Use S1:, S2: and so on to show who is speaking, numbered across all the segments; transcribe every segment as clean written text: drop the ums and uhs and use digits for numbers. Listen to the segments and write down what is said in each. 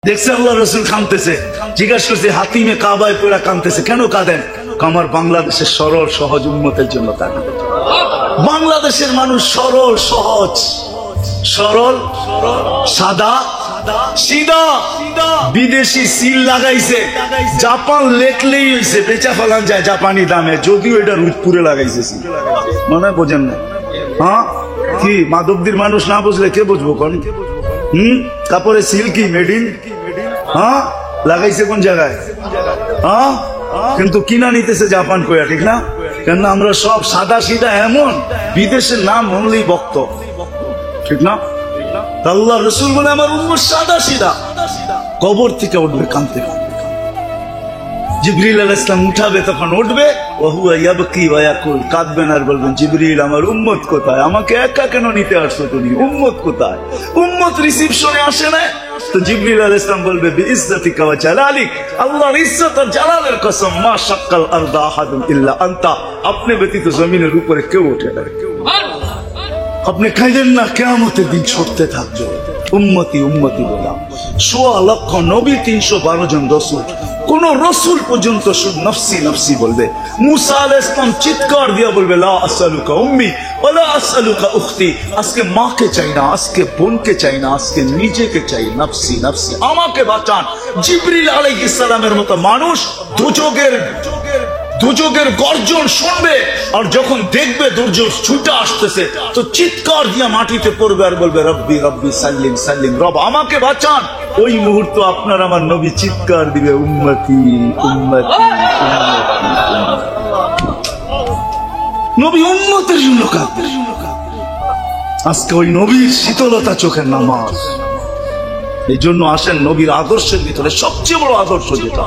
S1: দেখছে আল্লাহ রসুল কাঁদতেছে, জিজ্ঞাসা করছে হাতিমে কাবায় পড়া কাঁদতেছে, কেন কাঁদেন? আমার বাংলাদেশের সরল সহজ উম্মতের জন্য কাঁদেন। বাংলাদেশের মানুষ সরল সহজ, সরল সাদা সিধা। বিদেশি সিল লাগাইছে, জাপান লেখলেই হয়েছে বেচা ফেলান যায় জাপানি দামে, যদিও এটা রূপপুরে লাগাইছে। মনে হয় বোঝেন না? হ্যাঁ কি মাধবদীর মানুষ না বুঝলে কে বুঝবো? কোন কাপড়ে সিল কি মেডিন? হ্যাঁ লাগাইছে কোন জায়গায়? হ্যাঁ কিন্তু কিনা নিতেছে জাপান কইয়া, ঠিক না? কেন আমরা সব সাদা সিধা, এমন বিদেশের নাম হলেই বক্ত, ঠিক না? আল্লাহ রসুল বলে আমার উম্মত সাদা সিধা। কবর থেকে উঠবে কাঁদতে কাঁদতে, জিবরিল আলাইহিস সালাম উঠাবে, তখন উঠবে ওহুয়া ইয়াবকি ওয়া ইয়াকুল, কাঁদবেন আর বলবেন জিবরিল আমার উম্মত কোথায়? আমাকে একা কেন নিতে আসছো তুমি? উম্মত কোথায়? উম্মত রিসিপশনে আসে না তো জিবরিল আলাইহিস সালাম বলবে বিইজ্জাতিকা ওয়া জালালিক, আল্লাহর ইজ্জত আর জালালের কসম, মা শাক্কাল আরদা আহাদুন ইল্লা আনতা, আপনি ব্যতীত জমিনের উপরে কেউ ওঠে না। আপনি খাইলেন না, কিয়ামতের দিন ছুটতে থাকবে উম্মতি উম্মতি বলা। ১৬ লক্ষ নবী, ৩১২ জন রসুল, কোন রসুল পর্যন্ত শুধু নফসি নফসি বলবে। মুসা আলাইহিস সালাম চিৎকার দিয়া বলবে লা আসআলুকা উম্মি ওয়া লা আসআলুকা উখতি, আজকে মাকে চাই না, আজকে বোনকে চাই না, আজকে নিজেকে চাই, নফসি নফসি, আমাকে বাঁচান। জিবরিল আলাইহিস সালামের মতো মানুষ দুর্যোগের গর্জন শুনবে, আর যখন দেখবে দুর্যোগ ছুটে আসতেছে তো চিৎকার দিয়া মাটিতে পড়বে আর বলবে রব্বি রব্বি সাল্লিম সাল্লিম, রব আমাকে বাঁচান। ওই মুহূর্ত আপনার আমার নবী চিৎকার দিবে উম্মতি উম্মতি। নবী উম্মতের জন্য কাঁদবে। আজকে ওই নবীর শীতলতা চোখের নামাজ। এই জন্য আসেন নবীর আদর্শের ভিতরে সবচেয়ে বড় আদর্শ যেটা,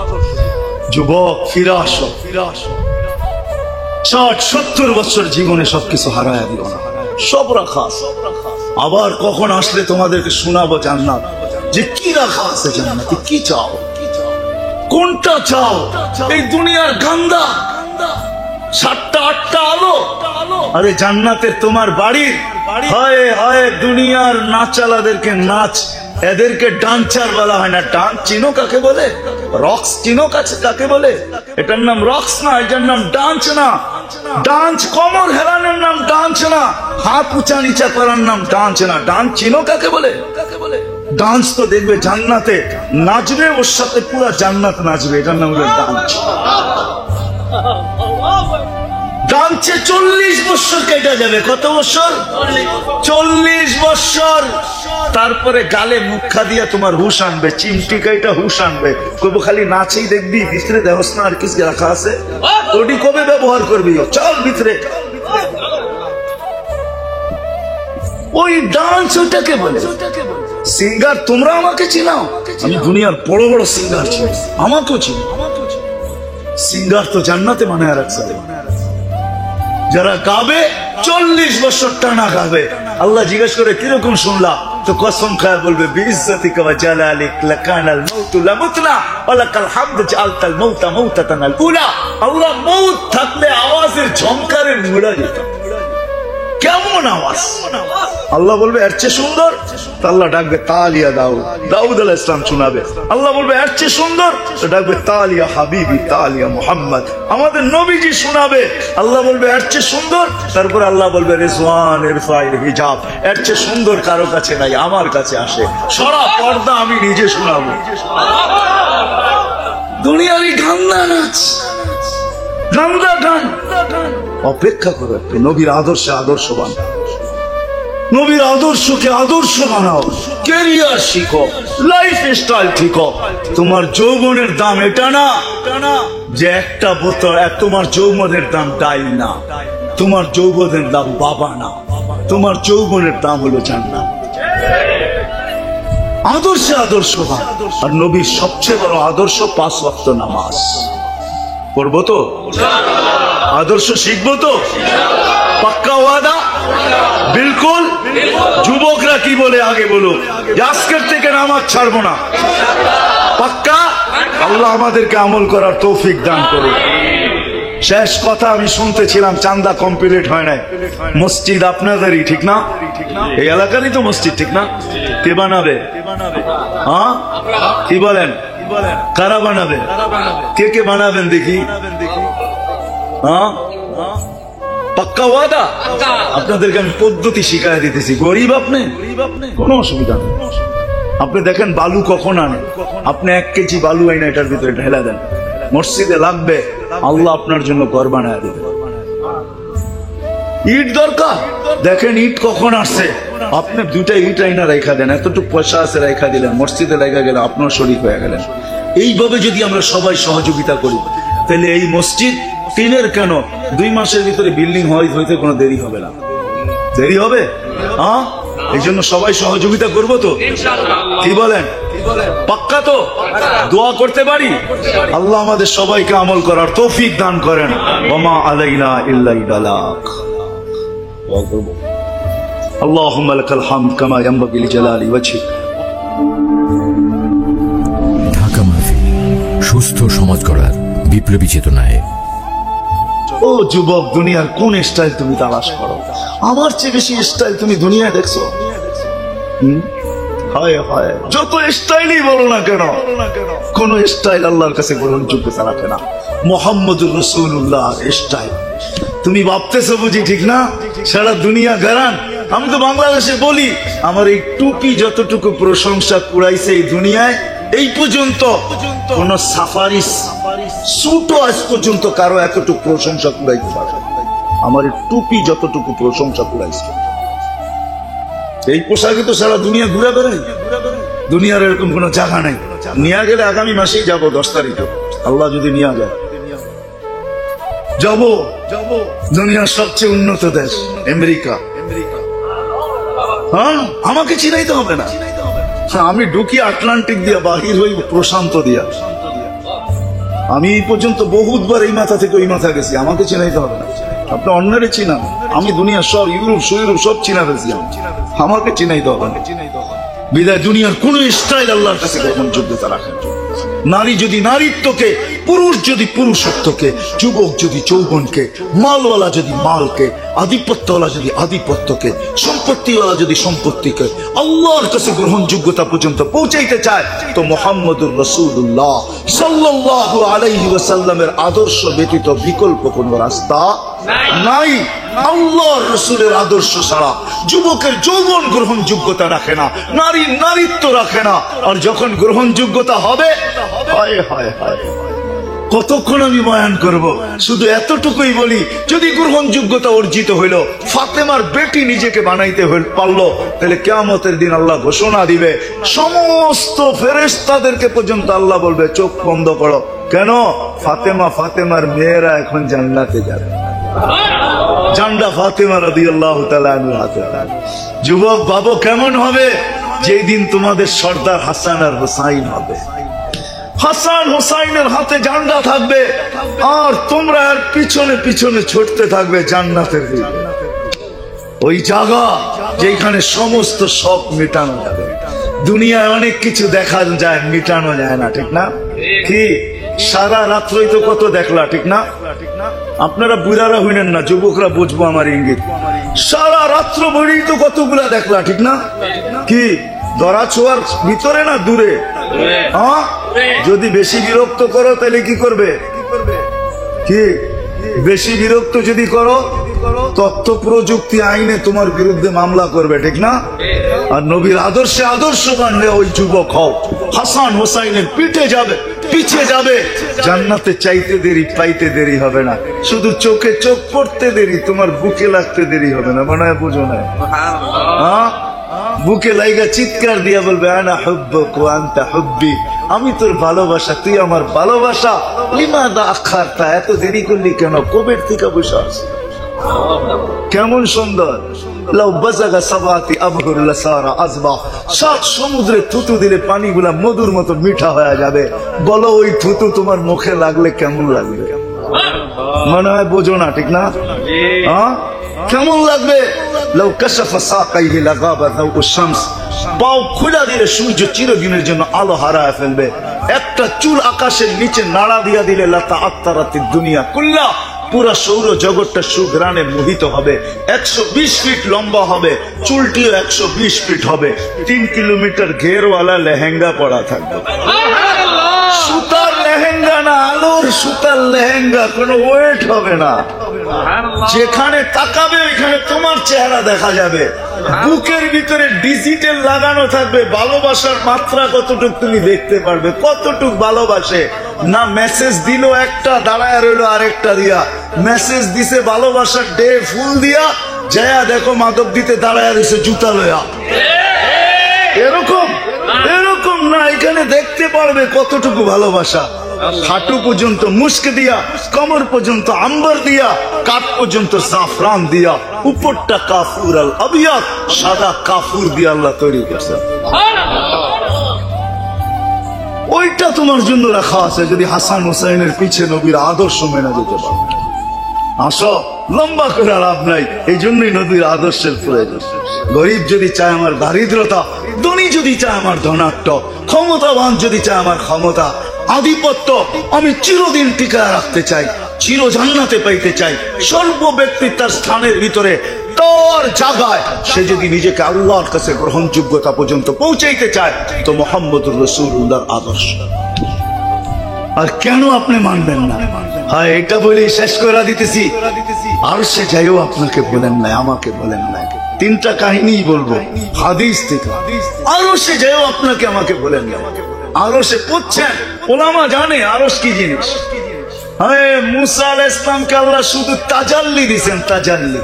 S1: যুবক ফিরে আসো, ৬০-৭০ বছর জীবনে সবকিছু হারায় দিও না, সব রাখা। আবার কখন আসলে তোমাদেরকে শোনাবো জান্নাত, যে কি রাখা আছে জান্নাতে, কি চাও, কোনটা চাও? এই দুনিয়ার গান্দা ৭টা-৮টা আলো, আরে জান্নাতের তোমার বাড়ির হয় হয় দুনিয়ার নাচালাদেরকে নাচ, এদেরকে ডান্সার বলা হয় না। ডান্স চিনো কাকে বলে? রক্স চিনো কাকে বলে? এটার নাম রক্স না, এটার নাম ডান্স না। ডান্স কোমর হেলানোর নাম ডান্স না, হাত উঁচা নিচা করার নাম ডান্স না। ডান্স চিনো কাকে বলে? ডান্স তো দেখবে জান্নাতে নাচবে, ওর সাথে পুরো জান্নাত নাচবে, এটার নাম হলো ডান্স। ডান্সে ৪০ বছর কেটে যাবে। কত বছর? ৪০ বছর। তারপরে গালে মুখা দিয়া তোমার হুশ আনবে, চিমটিকাইটা হুশ আনবে, কবে খালি নাচেই দেখবি, ভিতরে দেহস না আর কিছু রাখা আছে, ওটি কবে ব্যবহার করবি? চল ভিতরে। ওই ডান্স ওটাকে বলে। সিঙ্গার তোমরা আমাকে চিনাও, আমি দুনিয়ার বড় বড় সিঙ্গার চিনি, আমাকেও চিনি। সিঙ্গার তো জান্নাতে বানায় রাখছে, যারা গাবে ৪০ বছর টানা গাবে। আল্লাহ জিজ্ঞেস করে কিরকম শুনলা, তো কসম খায় বলবে বিইজ্জাতিকা ওয়া জালালিক লাকানাল মাউতু লামুতনা ওয়া লাকাল হামদু জাআলতাল মাউতা মাউতাতানাল উলা। আল্লাহ মউত থাকলে আওয়াজের ঝংকারে মুড়া যেত। কেমন আওয়াজ? আল্লাহ বলবে এর চেয়ে সুন্দর, আল্লাহ ডাকবে তালিয়া দাউদ, দাউদ আলাইহিস সালাম শোনাবে। আল্লাহ বলবে এর চেয়ে সুন্দর, তো ডাকবে তালিয়া হাবিবি তালিয়া মুহাম্মদ, আমাদের নবীজি শোনাবে। আল্লাহ বলবে এর চেয়ে সুন্দর, তারপর আল্লাহ বলবে রিজওয়ান ইরফাইল হিজাব, এর চেয়ে সুন্দর কারো কাছে নাই, আমার কাছে আসে, সরা পর্দা আমি নিজে শোনাবো। দুনিয়ারই গান্দা নাচ, গান্দা গান। অপেক্ষা করো, নবীর আদর্শে আদর্শবান, নবীর আদর্শকে আদর্শ বানাও, ক্যারিয়ার শিখো, লাইফ স্টাইল শিখো। তোমার যৌবনের দাম এটা না যে একটা বোতল, তোমার যৌবনের দাম ডাইল না, তোমার যৌবনের দাম বাবা না, তোমার যৌবনের দাম হলো জান্নাত। আদর্শে আদর্শবান। আর নবীর সবচেয়ে বড় আদর্শ ৫ ওয়াক্ত নামাজ। পড়বো তো? আদর্শ শিখবো তো? পাক্কা ওয়াদা? বিলকুল। যুবকরা কি বলে আগে বলো, আজকের থেকে নামাজ ছাড়বো না। পাক্কা? আল্লাহ আমাদেরকে আমল করার তৌফিক দান করুন। শেষ কথা আমি শুনতেছিলাম, চান্দা কমপ্লিট হয় নাই। মসজিদ আপনাদেরই, ঠিক না? এই এলাকারই তো মসজিদ, ঠিক না? কে বানাবে? হ্যাঁ, কি বলেন? কারা বানাবে? কে কে বানাবেন দেখি? হ্যাঁ, পাক্কা ওয়াদা? আপনাদেরকে আমি পদ্ধতি শিখাই দিতেছি। গরিব আপনি, কোনো অসুবিধা নেই। আপনি দেখেন বালু কখন আনে, আপনি 1 কেজি বালু আইনা এটার ভিতরে ঢেলা দেন, মসজিদে লাগবে, আল্লাহ আপনার জন্য ঘর বানায় দেবে। ইট দরকার, দেখেন ইট কখন আসছে, আপনি 2টা ইট আইনা রেখা দেন, এতটুকু পয়সা আছে রেখা দিলেন, মসজিদে লেখা গেলে আপনার শরীক হয়ে গেলেন। এইভাবে যদি আমরা সবাই সহযোগিতা করি, তাহলে এই মসজিদ টিনের কেন 2 মাসের ভিতরে বিল্ডিং হইতে কোনো দেরি হবে না। দেরি হবে? হ্যাঁ, এই জন্য সবাই সহযোগিতা করবো তো, কি বলেন? পাক্কা তো? দোয়া করতে পারি আল্লাহ আমাদের সবাইকে আমল করার তৌফিক দান করেন। ওমা আলাইনা ইল্লাল বালাগ। আল্লাহুম্মা লাকাল হামদ কামা ইয়ানবাগি লিজালালি ওয়াজহিক।
S2: ঢাকা মাহফিল, সুস্থ সমাজ গড়ার বিপ্লবী চেতনায়।
S1: ও যুবক, দুনিয়ার কোন স্টাইল তুমি তালাশ করো? আমার চেয়ে বেশি স্টাইল তুমি দুনিয়ায় দেখছো? হায় হায়, যত স্টাইলই বলো না কেন, কোন স্টাইল আল্লাহর কাছে গ্রহণযোগ্যতা রাখে না। মুহাম্মদুর রাসূলুল্লাহ স্টাইল তুমি ভাবতেছো বুঝি, ঠিক না? সারা দুনিয়া গারান। আমি তো বাংলাদেশে বলি, আমার এই টুপি যতটুকু প্রশংসা কুড়াইছে এই দুনিয়ায়, এই পর্যন্ত কোন সাফারি স্যুটও আজ পর্যন্ত কারো এতটুকু প্রশংসা কুড়াইতে পারে। আমার এই টুপি যতটুকু প্রশংসা কুড়াইছে, এই পোশাকে তো সারা দুনিয়া ঘুরে বেড়াই। দুনিয়ার এরকম কোন জায়গা নাই। নিয়ে গেলে আগামী মাসেই যাবো, 10 তারিখে আল্লাহ যদি নিয়ে যায়, যাবো। দুনিয়ার সবচেয়ে উন্নত দেশ আমেরিকা। হ্যাঁ, আমাকে চিনাইতে হবে না। আমি ঢুকি আটলান্টিক দিয়া, বাহির হই প্রশান্ত দিয়া। আমি এই পর্যন্ত বহুতবার এই মাথা থেকে ওই মাথা গেছি, আমাকে চিনাইতে হবে না। আপনি অন্যরে চিনান, আমি দুনিয়ার সব ইউরোপ সব চিনা ফেলছি, আমাকে চিনাইতে হবে না। বিদায় দুনিয়ার কোন স্টাইল আল্লাহর কাছে গ্রহণযোগ্যতা রাখেন। নারী যদি নারীত্বকে, পুরুষ যদি পুরুষত্বকে, যুবক যদি যৌবনকে, মালওয়ালা যদি মালকে, আধিপত্যওয়ালা যদি আধিপত্যকে, সম্পত্তিওয়ালা যদি সম্পত্তিকে আল্লাহর কাছে গ্রহণযোগ্যতা পর্যন্ত পৌঁছাইতে চায়, তো মুহাম্মদুর রাসূলুল্লাহ সাল্লাল্লাহু আলাইহি ওয়াসাল্লামের আদর্শ ব্যতীত বিকল্প কোন রাস্তা নাই। আল্লাহর রাসূলের আদর্শ ছাড়া যুবকের যৌবন গ্রহণযোগ্যতা রাখে না, নারীর নারীত্ব রাখে না। আর যখন গ্রহণযোগ্যতা হবে, হায় হায় হায়, কতক্ষণ আমি বয়ান করব? শুধু এতটুকুই বলি, যদি গ্রহণযোগ্যতা অর্জিত হইল, ফাতেমার বেটি নিজেকে বানাইতে পারলো, তাহলে কিয়ামতের দিন আল্লাহ ঘোষণা দিবে, সমস্ত ফেরেশতাদেরকে পর্যন্ত আল্লাহ বলবে চোখ বন্ধ করো। কেন? ফাতেমার মেয়েরা এখন জান্নাতে যাবে। জান্ডা ফাতেমা রাদিয়াল্লাহু তাআলা আনহার হাতে। যুবক ভাবো কেমন হবে যেই দিন তোমাদের সর্দার হাসান আর হুসাইন হবে। হাসান হুসাইনের হাতে জান্ডা থাকবে, আর তোমরা আর পিছনে পিছনে ছুটতে থাকবে জান্নাতের দিকে। ওই জায়গা যেখানে সমস্ত শখ মেটানো যাবে। দুনিয়ায় অনেক কিছু দেখা যায়, মেটানো যায় না, ঠিক না? কি সারা রাত্রই তো কত দেখলা, ঠিক না? আপনারা বুড়ারা হইলেন না, যুবকরা বুঝবো আমার ইঙ্গিত। সারা রাত্র বড়ি তো কতগুলা দেখলা, ঠিক না? কি ধরা ছোঁয়ার ভিতরে না দূরে? হ্যাঁ, যদি বেশি বিরক্ত করো তাহলে কি করবে? কি বেশি বিরক্ত যদি করো, তথ্য প্রযুক্তি আইনে তোমার বিরুদ্ধে মামলা করবে, ঠিক না? আর নবীর আদর্শে আদর্শ মানলে ওই যুবক হও, হাসান হোসাইনের পিঠে যাবে, পিছিয়ে যাবে, জান্নাতে চাইতে দেরি পাইতে দেরি হবে না। শুধু চোখে চোখ পড়তে দেরি, তোমার বুকে লাগতে দেরি হবে না। মনে হয় বুঝো না? হ্যাঁ, বুকে লাইগা চিৎকার দিয়া বলবে আনা হুব্বুক ওয়া আনতা হুব্বি, আমি তোর ভালোবাসা, তুই আমার ভালোবাসা। লিমাযা আখারতা, এত দেরি করলি কেন? কবের থেকে বসে আছিস। কেমন সুন্দর। লাউ বাজাগা সাবাতি আবহুর লাসারা আযবা, 7 সমুদ্রে থুতু দিলে পানিগুলা মধুর মতো মিঠা হয়ে যাবে। বলো ওই থুতু তোমার মুখে লাগলে কেমন লাগবে? মনে হয় বোঝো না, ঠিক না? হ্যাঁ, কেমন লাগবে? লাউ কাশাফা সাকাইহি লাগাবা দাউ শামস, পাও খুলে দিলে সূর্য চিরদিনের জন্য আলো হারায় ফেলবে। একটা চুল আকাশের নিচে নাড়া দিয়া দিলে লাতা আত্তারাতিদ দুনিয়া কুল্লা, পুরা সৌর জগৎটা সুঘ্রাণে মোহিত হবে। 120 ফিট লম্বা হবে, চুলটিও 120 ফিট হবে। 3 কিলোমিটার ঘেরওয়ালা লেহেঙ্গা পরা থাকবে। সুতার লেহেঙ্গা না, আলোর সুতার লেহেঙ্গা, কোনো ওয়েট হবে না। যেখানে তাকাবে ওইখানে তোমার চেহারা দেখা যাবে। বুকের ভিতরে ডিজিটাল লাগানো থাকবে। ভালোবাসার মাত্রা কতটুকু তুমি দেখতে পারবে, কতটুকু ভালোবাসে। না মেসেজ দিল একটা, দাঁড়ায় রইল আরেকটা দিয়া। মেসেজ দিছে ভালোবাসার ডে ফুল দিয়া, যায়া দেখো মাদক দিতে দাঁড়ায় রয়েছে জুতা লয়া। এরকম এরকম না, এখানে দেখতে পারবে কতটুকু ভালোবাসা। হাঁটু পর্যন্ত মুস্ক দিয়া, কমর পর্যন্ত আম্বার দিয়া, কাঠ পর্যন্ত জাফরান দিয়া, উপরটা কাফুর আল আবিয়াত, সাদা কাফুর দিয়া আল্লাহ তৈরি করছে। ওইটা তোমার জন্য রাখা আছে, যদি হাসান হুসাইনের পিছে নবীর আদর্শ মেনে যেতে পারো। আসো, লম্বা করে লাভ নাই, এই জন্যই নবীর আদর্শের প্রয়োজন। গরিব যদি চায় আমার দারিদ্রতা, ধনী যদি চায় আমার ধনাঢ্য, ক্ষমতাবান যদি চায় আমার ক্ষমতা, আধিপত্য আমি চিরদিন টিকায় রাখতে চাই, চির জান্নাতে পাইতে চাই। সর্ব ব্যক্তি তার স্থানের ভিতরে তার জায়গায় সে যদি নিজেকে আল্লাহর কাছে গ্রহণযোগ্যতা পর্যন্ত পৌঁছাইতে চায়, তো মুহাম্মদুর রাসূলুল্লাহর আদর্শ। আর কেন আপনি মানবেন না? হ্যাঁ, এটা বলে শেষ করে দিতেছি। আর সে যাইও আপনাকে বলেন নাই, আমাকে বলেন নাই। 3টা কাহিনী বলবো হাদিস থেকে। আরো সে যাইও আপনাকে আমাকে বলেন নাই। আরো সে পড়ছেন, ওলামা জানে আরশ কি জিনিস। হ্যাঁ, মুসা আলাইহিস সালামকে আল্লাহ শুধু তাজাল্লি দিয়েছেন, তাজাল্লি।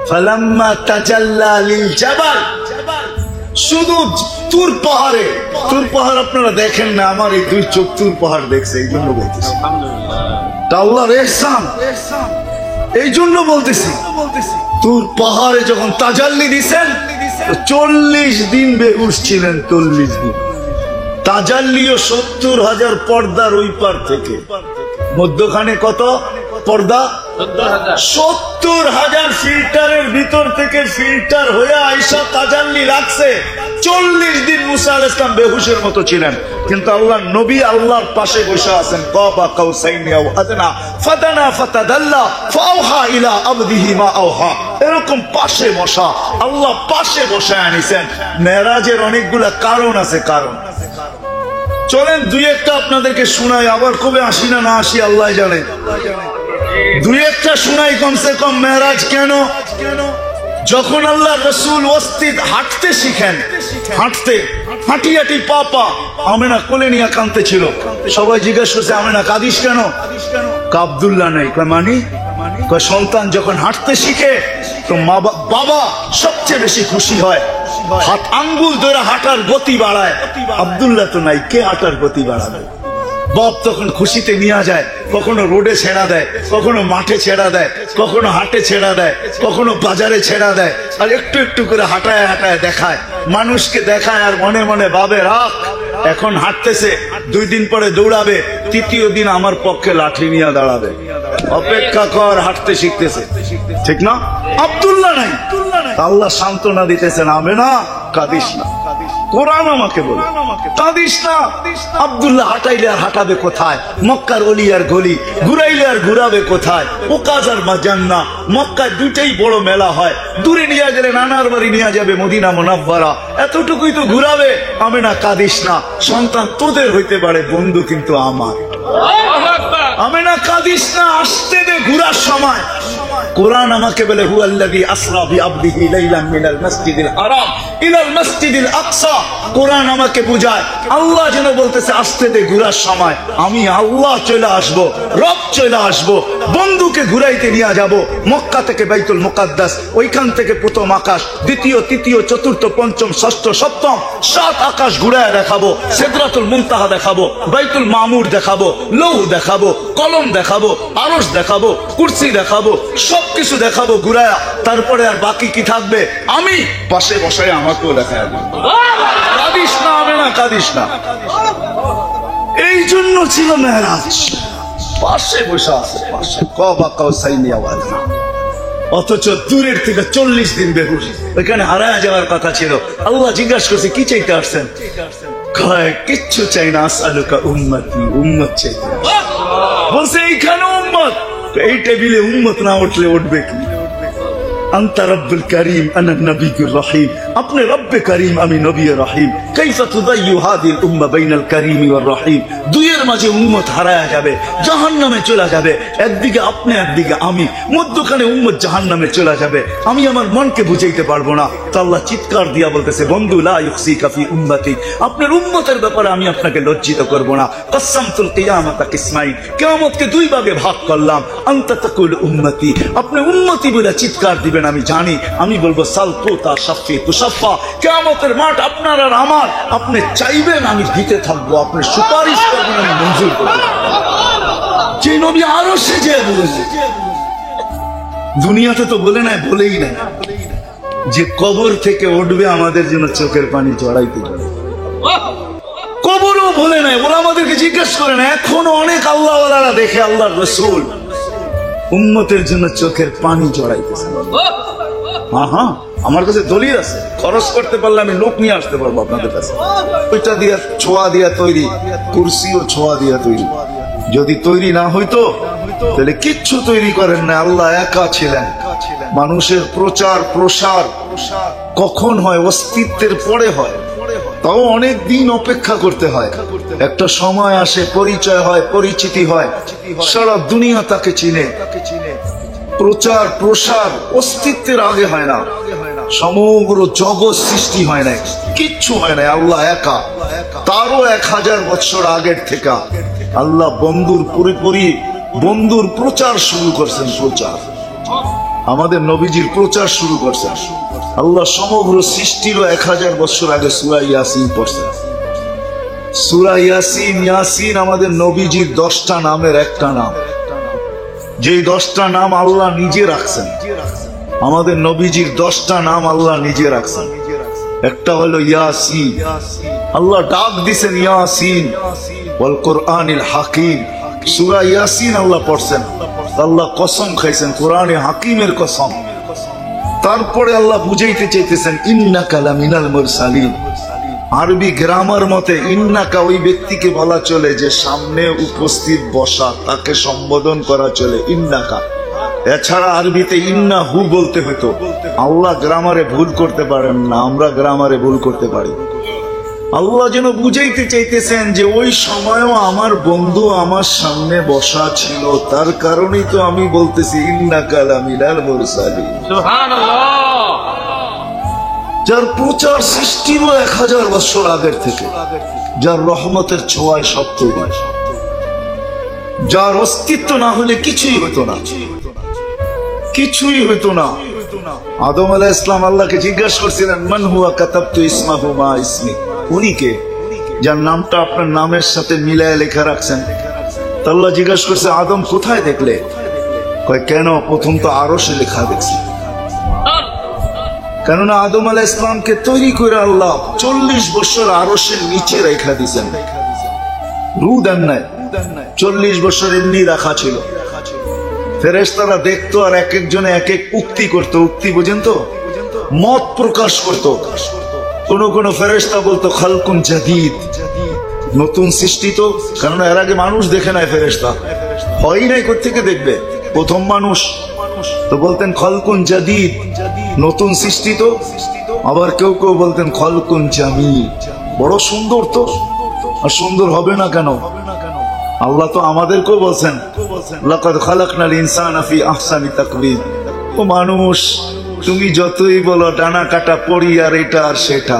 S1: ফালাম্মা তাজাল্লা লিল জাবাল, শুধু তুর পাহাড়ে। তুর পাহাড় আপনারা দেখেন না, আমার এই 2 চোখ তুর পাহাড় দেখছে, এই জন্য বলতেছি। আল্লাহর ইহসান, এই জন্য বলতেছি। তুর পাহাড়ে যখন তাজাল্লি দিছেন, 40 দিন বেহুশ ছিলেন। 40 দিন তাজাল্লিও 70,000 পর্দার ওই পার থেকে। মধ্যখানে কত পর্দা? 70,000 ফিল্টারের ভিতর থেকে ফিল্টার হয়ে আয়েশা তাজাল্লি রাখছে। 40 দিন মুসা আলাইহিস সালাম বেহুশের মতো ছিলেন, কিন্তু আল্লাহ নবী আল্লাহর পাশে বসে আছেন। কাবা কাউসাইনি আও আদনা ফাদানা ফাতাদাল্লা ফাওহা ইলা আবদিহি মা আওহা। এরকম পাশে বসা, আল্লাহ পাশে বসে আনিছেন। মেরাজের অনেকগুলা কারণ আছে, কারণ। চলেন 2-1টা আপনাদেরকে শোনাই, আবার কবে আসি না আসি আল্লাহ জানে। 2-1টা শোনাই কমসে কম। মেরাজ কেন? যখন আল্লাহ রসুল অস্তিত হাঁটতে শিখেন, হাঁটি হাঁটি পা আমেনা কোলে নিয়ে কাঁদতে ছিল। সবাই জিজ্ঞেস করছে, আমেনা কাঁদিস কেন? আব্দুল্লাহ নাই। মানি সন্তান যখন হাঁটতে শিখে, তো বাবা সবচেয়ে বেশি খুশি হয়, হাত আঙ্গুল ধরে হাঁটার গতি বাড়ায়। আব্দুল্লাহ তো নাই, কে হাঁটার গতি বাড়াবে? বাপ তখন খুশিতে নিয়ে যায়, কখনো রোডে ছেড়া দেয়, কখনো মাঠে ছেড়া দেয়, কখনো হাটে ছেড়া দেয়, কখনো বাজারে ছেড়া দেয়। আর একটু একটু করে হাঁটায় হাঁটায় দেখায়, মানুষকে দেখায়, আর মনে মনে ভাবে রাখ, এখন হাঁটতেছে, 2 দিন পরে দৌড়াবে, 3য় দিন আমার পক্ষে লাঠি নিয়ে দাঁড়াবে। অপেক্ষা কর, হাঁটতে শিখতেছে, ঠিক না? আব্দুল্লাহ নাই। আল্লাহ সান্ত্বনা দিতেছেন, আমেনা কাঁদিস না। কোরআন আমাকে বলে কাঁদিস না। আব্দুল্লাহ হাঁটাইলে আর হাঁটাবে কোথায়? মক্কার অলি আর গলি, ঘুরাইলে আর ঘুরাবে কোথায়? ওকাজ আর মাজান্না, মক্কায় 2টাই বড় মেলা হয়। দূরে নিয়ে গেলে নানার বাড়ি নিয়ে যাবে মদিনা মুনাফফারা, এতটুকুই তো ঘুরাবে। আমেনা কাঁদিস না, সন্তান তোদের হইতে পারে, বন্ধু কিন্তু আমার। আমেনা কাঁদিস না, আসতে দে ঘুরার সময়। কোরআন আমাকে বলে, হুয়াল্লাযী আসরা বিআবদিহি লাইলাম মিনাল মাসজিদিল হারাম ইলাল মাসজিদিল আকসা। কোরআন আমাকে বুঝায়, আল্লাহ যেন বলতেছে আসতে দে ঘুরার সময়। আমি আল্লাহ চলে আসবো, রব চলে আসবো, বন্ধুকে ঘুরাইতে নিয়ে যাব মক্কা থেকে বাইতুল মুকাদ্দাস, ওইখান থেকে প্রথম আকাশ, দ্বিতীয়, তৃতীয়, চতুর্থ, পঞ্চম, ষষ্ঠ, সপ্তম 7 আকাশ ঘুরায় দেখাবো। সিদরাতুল মুনতাহা দেখাবো, বাইতুল মামুর দেখাবো, লৌহ দেখাবো, কলম দেখাবো, আরশ দেখাবো, কুরসি দেখাবো, সবকিছু দেখাবো ঘুরায়া। তারপরে আর বাকি কি থাকবে? আমি পাশে বসায় আমাকেও দেখায়। কাঁদিস না আমেনা, কাঁদিস না। এই জন্য ছিল মেরাজ, পাশে বসে আছে, পাশে। কাবা কাউসাইনি আও আদনা। অথচ দূরের থেকে 40 দিন বেহুশ, ওইখানে হারায় যাওয়ার কথা ছিল। আল্লাহ জিজ্ঞাসা করছে, কি চাইতে আসছেন? কিচ্ছু চাই না, আসআলুকা উম্মতি, উম্মত চাইতে। বলছে এইখানে উম্মত, এই টেবিলে উম্মত না উঠলে উঠবে কি? আনতা রব্বুল করিম আনা নবিয়ুর রহিম, আপনি রব্বে করিম আমি নবী রহিম। কাইফা তুদাইয়ু হাদিল উম্মাহ বাইনাল করিম ওয়ার রহিম। দুইয়ের মাঝে উম্মত হারায়া যাবে, জাহান্নামে চলে যাবে। একদিকে আপনি, একদিকে আমি, মধ্যখানে উম্মত জাহান্নামে চলে যাবে। আমি আমার মনকে বুঝাইতে পারবো না। তো আল্লাহ চিৎকার দিয়া বলতেছে, বন্ধু লা ইউসিকা ফি উম্মতি, আপনার উম্মতের ব্যাপারে আমি আপনাকে লজ্জিত করব না। কাসসামতুল কিয়ামাতা কিসমাইন, কিয়ামতকে দুই ভাগে ভাগ করলাম। আনতা তাকুল উম্মতি, আপনি উম্মতি বলে চিৎকার দিবেন, আমি জানি। আমি বলবো সাল তুতা শাফি তুশাফা, কিয়ামতের মাঠ আপনার আর আমার। আপনি চাইবেন আমি দিতে থাকবো, আপনি সুপারিশ করবেন আমি মঞ্জুর করব। যে নবী আরো সেজে বলেছে, দুনিয়াতে তো বলে নাই, বলেই নাই যে কবর থেকে উঠবে আমাদের জন্য চোখের পানি জড়াইতে পারে। কবরও বলে নাই, ওরা আমাদেরকে জিজ্ঞেস করে না। এখনো অনেক আল্লাহওয়ালারা দেখে আল্লাহর রাসূল উম্মতের জন্য চোখের পানি জড়াইতেছে। হ্যাঁ, আমার কাছে দলিল আছে, খরচ করতে পারলে আমি লোক নিয়ে আসতে পারবো আপনাদের কাছে। ওইটা দিয়া ছোঁয়া দিয়া তৈরি, কুরসিও ছোঁয়া দিয়া তৈরি। যদি তৈরি না হইতো তাহলে কিচ্ছু তৈরি করেন না, আল্লাহ একা ছিলেন। মানুষের প্রচার প্রসার কখন হয়? অস্তিত্বের পরে হয়, তাও অনেক দিন অপেক্ষা করতে হয়। একটা সময় আসে, পরিচয় হয়, পরিচিতি হয়, সারা দুনিয়া তাকে চিনে। প্রচার প্রসার অস্তিত্বের আগে হয় না, সমগ্র জগৎ সৃষ্টি হয় না, কিচ্ছু হয় না, আল্লাহ একা। তারও 1000 বছর আগের থেকে আল্লাহ বন্ধুর প্রচার শুরু করছেন। প্রচার আমাদের নবীজির প্রচার শুরু করছেন আল্লাহ। সমগ্র সৃষ্টিরও 1000 বছর আগে সূরা ইয়াসিন পড়ছেন। সূরা ইয়াসিন আমাদের নবীজির 10টা নামের একটা নাম, যেই 10টা নাম আল্লাহ নিজে রাখছেন। আমাদের নবীজির 10টা নাম আল্লাহ নিজে রাখছেন। একটা হলো ইয়াসিন, আল্লাহ ডাক দিছেন ইয়াসিন ওয়াল কোরআনিল হাকিম। সূরা ইয়াসিন আল্লাহ পড়ছেন, আল্লাহ কসম খাইছেন, কোরআনে হাকিমের কসম। তারপরে আল্লাহ বুঝাইতে চাইতেছেন ইন্নাকা লামিনাল মুরসালিন। আরবি গ্রামার মতে ইন্নাকা ওই ব্যক্তিকে বলা চলে যে সামনে উপস্থিত বসা, তাকে সম্বোধন করা চলে ইন্নাকা। এছাড়া আরবিতে ইন্না হু বলতে হতো। আল্লাহ গ্রামারে ভুল করতে পারেন না, আমরা গ্রামারে ভুল করতে পারি। আল্লাহ যেন বুঝাইতে চাইতেছেন যে ওই সময়ও আমার বন্ধু আমার সামনে বসা ছিল, তার কারণেই তো আমি বলতেছি ইন্নাকা লামিনাল মুরসালিন। সুবহানাল্লাহ। যার প্রচার সৃষ্টির 1000 বছর আগের থেকে, যার রহমতের ছোঁয়ায় সব তৈরি, যার অস্তিত্ব না হলে কিছুই হতো না, কিছুই হতো না। আদম আলাইহিস সালাম আল্লাহকে জিজ্ঞাসা করছিলেন মান হুয়া কাতাবতু ইসমাহু মা ইসমি, উনি কে যার নামটা আপনার নামের সাথে মিলায় লেখা রাখছেন? আল্লাহ জিজ্ঞাসা করছে আদম কোথায় দেখলে? কয় কেন? প্রথম তো আরশে লেখা দেখছি। কেননা আদম আলাইহিস সালামকে তৈরি করে আল্লাহ 40 বছর আরশের নিচে রেখা দিয়েছেন। রু দেন নাই, 40 বছর এমনি রাখা ছিল। ফেরেশতারা দেখতো আর এক একজনে এক এক উক্তি করতো। উক্তি বুঝেন তো? মত প্রকাশ করতো। কোন ফেরেশতা বলতো খালকুন জাদীদ, নতুন সৃষ্টি। তো কারণ এর আগে মানুষ দেখে নাই, ফেরেশতা হয় নাই, কোত্থেকে দেখবে? প্রথম মানুষ। তো বলতেন খালকুন জাদীদ, নতুন সৃষ্টি। তো আবার কেউ কেউ বলতেন খালকুন জামিল, বড় সুন্দর। তো আর সুন্দর হবে না কেন? আল্লাহ তো আমাদেরকেও বলছেন লাকাদ খালাকনাল ইনসানা ফি আহসানি তাকওয়িম। ও মানুষ, তুমি যতই বলো ডানা কাটা পরি আর এটা আর সেটা,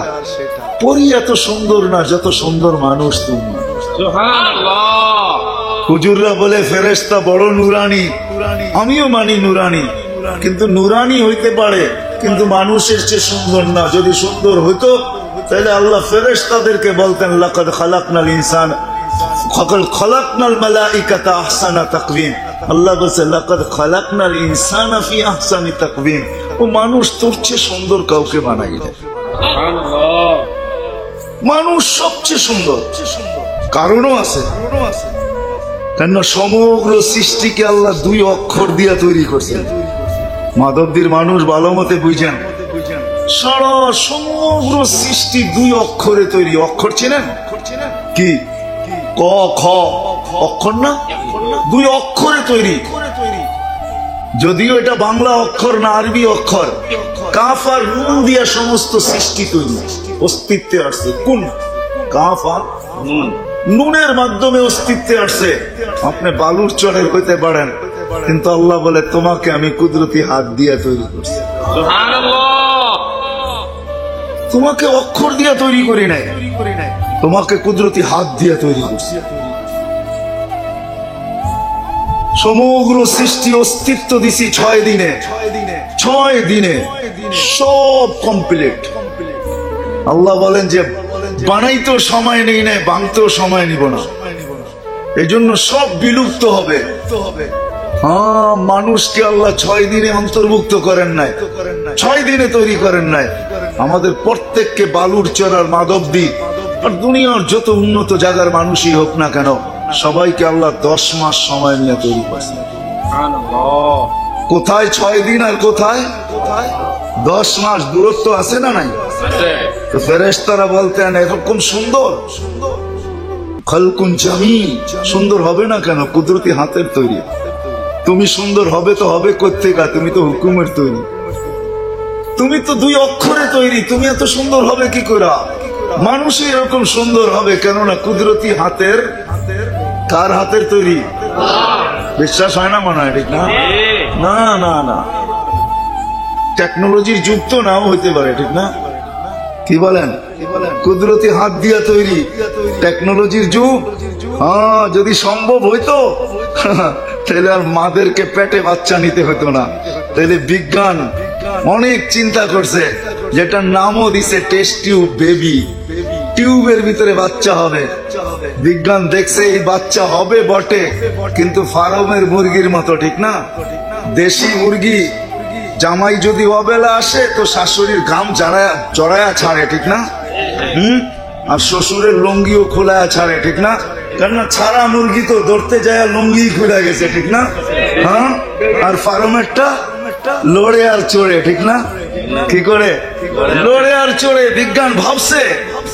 S1: পরি এত সুন্দর না যত সুন্দর মানুষ তুমি। সুবহানাল্লাহ। হুজুররা বলে ফেরেশতা বড় নুরানি, আমিও মানি নুরানি, কিন্তু নুরানি হইতে পারে কিন্তু মানুষের চেয়ে সুন্দর না। যদি সুন্দর হইতো তাহলে আল্লাহ ফেরেশতাদেরকে বলতেন লাকাদ খালাকনাল ইনসানা খালাকনাল মালাইকাতা আহসানা তাকওয়িম। আল্লাহ বলছে লাকাদ খালাকনাল ইনসানা ফি আহসানি তাকওয়িম। ও মানুষ তোর চেয়ে সুন্দর কাউকে বানাইলে। সুবহানাল্লাহ। মানুষ সবচেয়ে সুন্দর, কারণও আছে। কেন? সমগ্র সৃষ্টিকে আল্লাহ 2 অক্ষর দিয়া তৈরি করছেন। মাধবদীর মানুষ ভালো মতে বুঝেন, সারা সমগ্র সৃষ্টি 2 অক্ষরে তৈরি। অক্ষর চেনেন কি? ক খ, খ অক্ষর না, 2 অক্ষরে তৈরি। যদিও এটা বাংলা অক্ষর না, আরবি অক্ষর। কাফ আর নুন দিয়া সমস্ত সৃষ্টি তৈরি, অস্তিত্বে আসছে। কোন কাফ আর নুন, নুনের মাধ্যমে অস্তিত্বে আসছে। আপনি বালুর চরের হইতে পারেন, কিন্তু আল্লাহ বলে তোমাকে আমি কুদরতি হাত দিয়ে তৈরি করছি। তোমাকে অক্ষর দিয়ে তৈরি করি নাই, তোমাকে কুদরতি হাত দিয়ে তৈরি করছি। সমগ্র সৃষ্টি অস্তিত্ব দিছি 6 দিনে। 6 দিনে সব কমপ্লিট। আল্লাহ বলেন যে বানাইতেও সময় নেই না, ভাঙতেও সময় নিব না, এই জন্য সব বিলুপ্ত হবে। হ্যাঁ, মানুষকে আল্লাহ 6 দিনে অন্তর্ভুক্ত করেন নাই, 6 দিনে তৈরি করেন নাই। আমাদের প্রত্যেককে বালুর চরার মাধব দ্বীপ আর দুনিয়ার যত উন্নত জায়গার মানুষই হোক না কেন, সবাইকে আল্লাহ 10 মাস সময় নিয়ে তৈরি করছেন। কোথায় 6 দিন আর কোথায় 10 মাস? দূরত্ব আছে না নাই? তো ফেরেশতারা বলতেন এরকম সুন্দর, খালকুন জামিল, সুন্দর হবে না কেন? কুদরতি হাতের তৈরি। তুমি সুন্দর হবে তো হবে কোত্থেকে? তুমি তো হুকুমের তৈরি, তুমি তো 2 অক্ষরে তৈরি, তুমি এত সুন্দর হবে কি করে? মানুষই এরকম সুন্দর হবে কেননা কুদরতি হাতের। কার হাতের তৈরি? বিশ্বাস হয় না মনে হয়, ঠিক না? না না না, টেকনোলজির যুগ তো নাও হইতে পারে, ঠিক না? কি বলেন? কুদরতি হাত দিয়া তৈরি, টেকনোলজির যুগ। হ্যাঁ, যদি সম্ভব হইতো তাহলে আর মাদেরকে পেটে বাচ্চা নিতে হতো না। তাহলে বিজ্ঞান অনেক চিন্তা করছে, যেটার নামও দিছে টেস্ট টিউব বেবি। টিউবের ভিতরে বাচ্চা হবে। বিজ্ঞান দেখছে এই বাচ্চা হবে বটে, কিন্তু ফার্মের মুরগির মতো, ঠিক না? দেশি মুরগি জামাই যদি অবেলা আসে তো শাশুড়ির ঘাম জড়ায়া ছাড়ে, ঠিক না? আর শ্বশুরের লুঙ্গিও খোলায়া ছাড়ে, ঠিক না? কেননা ছাড়া মুরগি তো ধরতে যায় লুঙ্গি খুলে গেছে, ঠিক না? হ্যাঁ, আর ফার্মেরটা লড়ে আর চড়ে, ঠিক না? কি করে লড়ে আর চড়ে। বিজ্ঞান ভাবছে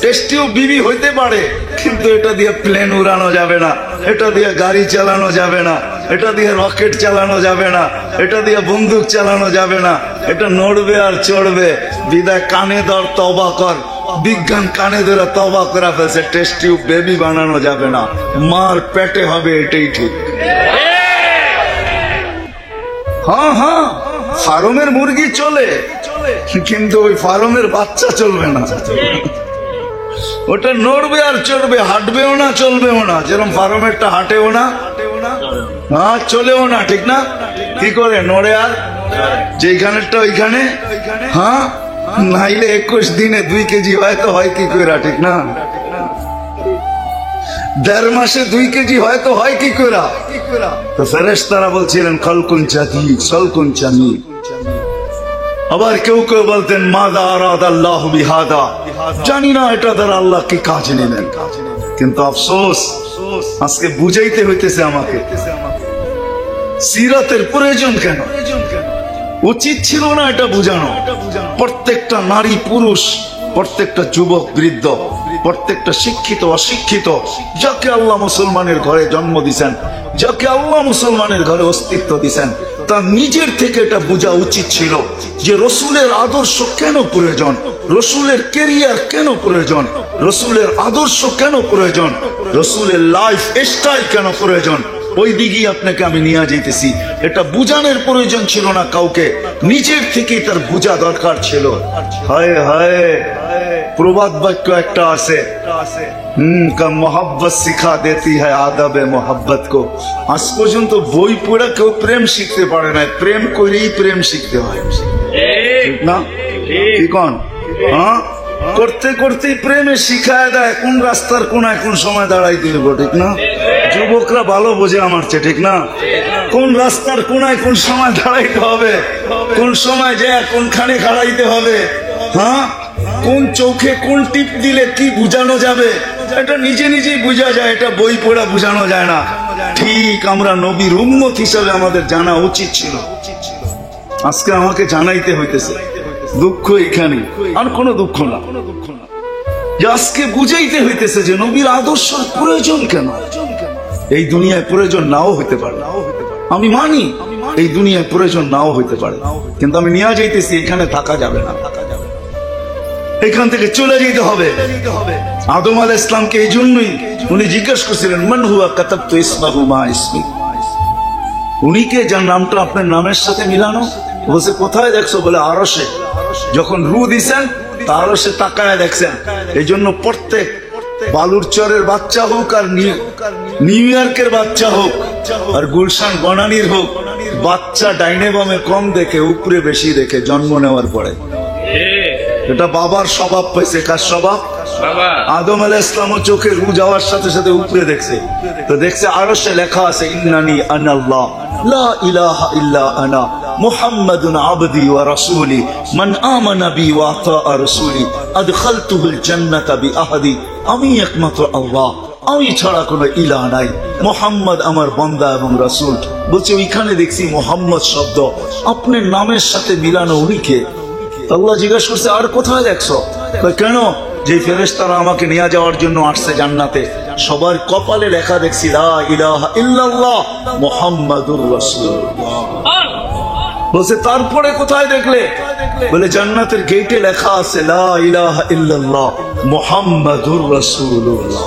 S1: টেস্ট টিউব বিবি হইতে পারে, কিন্তু এটা দিয়ে প্লেন উড়ানো যাবে না, এটা দিয়ে গাড়ি চালানো যাবে না, এটা দিয়ে রকেট চালানো যাবে না, এটা দিয়ে বন্দুক চালানো যাবে না, এটা নড়বে আর চড়বে। বিদায় কানে ধর, তওবা কর। বিজ্ঞান কানে ধরে তওবা করা ফেলছে, টেস্ট টিউব বেবি বানানো যাবে না, মার পেটে হবে, এটাই ঠিক। হ্যাঁ হ্যাঁ, ফার্মের মুরগি চলে, কিন্তু ওই ফার্মের বাচ্চা চলবে না। ওটা নড়বে আর চড়বে, হাঁটবেও না চলবেও না। যেরকম ফার্মেরটা হাঁটেও না, হ্যাঁ চলেও না, ঠিক না? কি করে নড়ে আর যেখানেরটা ওইখানে। হ্যাঁ, নাইলে 21 দিনে 2 কেজি হয়তো হয় কি করে, ঠিক না? 1.5 মাসে 2 কেজি হয়তো হয় কি করে? তো ফেরেশতারা বলছিলেন খালকুন জাদীদ সলকুন জামিল। আবার কেউ কেউ বলতেন মাযা আরাদাল্লাহু বিহাদা, জানি না এটা দ্বারা আল্লাহ কি কাজ নেবেন। কিন্তু আফসোস, আজকে বুঝাইতে হইতেছে আমাকে সিরাতের প্রয়োজন কেন। উচিত ছিল না এটা বুঝানো। প্রত্যেকটা নারী পুরুষ, প্রত্যেকটা যুবক বৃদ্ধ, প্রত্যেকটা শিক্ষিত অশিক্ষিত, যাকে আল্লাহ মুসলমানের ঘরে জন্ম দিছেন, যাকে আল্লাহ মুসলমানের ঘরে অস্তিত্ব দিছেন, তার নিজের থেকে এটা বোঝা উচিত ছিল যে রসুলের আদর্শ কেন প্রয়োজন, রসুলের কেরিয়ার কেন প্রয়োজন, রসুলের আদর্শ কেন প্রয়োজন, রসুলের লাইফ স্টাইল কেন প্রয়োজন। ওই দিকেই আপনাকে আমি নিয়ে যেতেছি। এটা বুঝানোর প্রয়োজন ছিল না কাউকে, নিজের থেকেই তার বোঝা দরকার ছিল। হায় হায়, প্রবাদ বাক্য একটা আছে, মোহাব্বত শিখা দেতি হ্যায় আদাবে মোহাব্বত কো। আজ পর্যন্ত বই পড়ে কেউ প্রেম শিখতে পারে না, প্রেম করেই প্রেম শিখতে হয়, ঠিক না? কি কোন? হ্যাঁ, করতে করতেই প্রেমে শিখায় দেয় কোন রাস্তার কোনায় কোন সময় দাঁড়াইতে হবে, ঠিক না? যুবকরা ভালো বোঝে আমার চেয়ে, ঠিক না? কোন রাস্তার কোনায় কোন সময় দাঁড়াইতে হবে, কোন সময় যায় কোনখানে দাঁড়াইতে হবে, হ্যাঁ, কোন চোখে কোন টিপ দিলে কি বুঝানো যাবে, এটা নিজে নিজেই বোঝা যায়, এটা বই পড়া বোঝানো যায় না। ঠিক আমরা নবীর উম্মত হিসাবে আমাদের জানা উচিত ছিল। আজকে আমাকে জানাইতে হইতেছে। দুঃখ এখানে, আর কোনো দুঃখ না, যে আজকে বুঝাইতে হইতেছে যে নবীর আদর্শের প্রয়োজন কেন। এই দুনিয়ায় প্রয়োজন নাও হইতে পারে, আমি মানি এই দুনিয়ায় প্রয়োজন নাও হইতে পারে, কিন্তু আমি নিয়ে যাইতেছি, এখানে থাকা যাবে না, এখান থেকে চলে যেতে হবে। আদম আলাইহিস সালামকে এই জন্যই উনি জিজ্ঞেস করছিলেন, মান হুয়া কাতাবতু ইসমাহু মা ইসমি, উনি কে যার নামটা আপনার নামের সাথে মিলানো? বলছে কোথায় দেখছো? বলে আরশে। যখন রু দিছেন তা আরশে তাকায় দেখছেন। এই জন্য প্রত্যেক বালুরচরের বাচ্চা হোক আর নিউ ইয়র্কের বাচ্চা হোক আর গুলশান বনানীর হোক, বাচ্চা ডাইনে বামে কম দেখে, উপরে বেশি দেখে জন্ম নেওয়ার পরে। এটা বাবার স্বভাব পাইছে। কার স্বভাব? আদম আলাইহিস সালামও চোখে রু যাওয়ার সাথে সাথে উপরে দেখছে, তো দেখছে আরশে লেখা আছে ইন্নানি আনাল্লাহ লা ইলাহা ইল্লা আনা মুহাম্মাদুন আবদি ওয়া রাসূলি মান আমানা বি ওয়া আতা রাসূলি আদখালতুহুল জান্নাতা বিআহদি, আমি একমাত্র আল্লাহ, আমি ছাড়া কোনো ইলাহ নাই, মুহাম্মদ আমার বান্দা এবং রাসূল। বলছে ওইখানে দেখছি মুহাম্মদ শব্দ আপনার নামের সাথে মিলানো, উনি কে? আল্লাহ জিজ্ঞাসা করছে আর কোথায় দেখছো? কেন? যে ফেরেশতারা আমাকে নিয়ে যাওয়ার জন্য আসছে জান্নাতে, সবার কপালে লেখা দেখছি লা ইলাহা ইল্লাল্লাহ মুহাম্মাদুর রাসূলুল্লাহ। বলছে তারপরে কোথায় দেখলে? বলে জান্নাতের গেটে লেখা আছে লা ইলাহা ইল্লাল্লাহ মুহাম্মাদুর রাসূলুল্লাহ।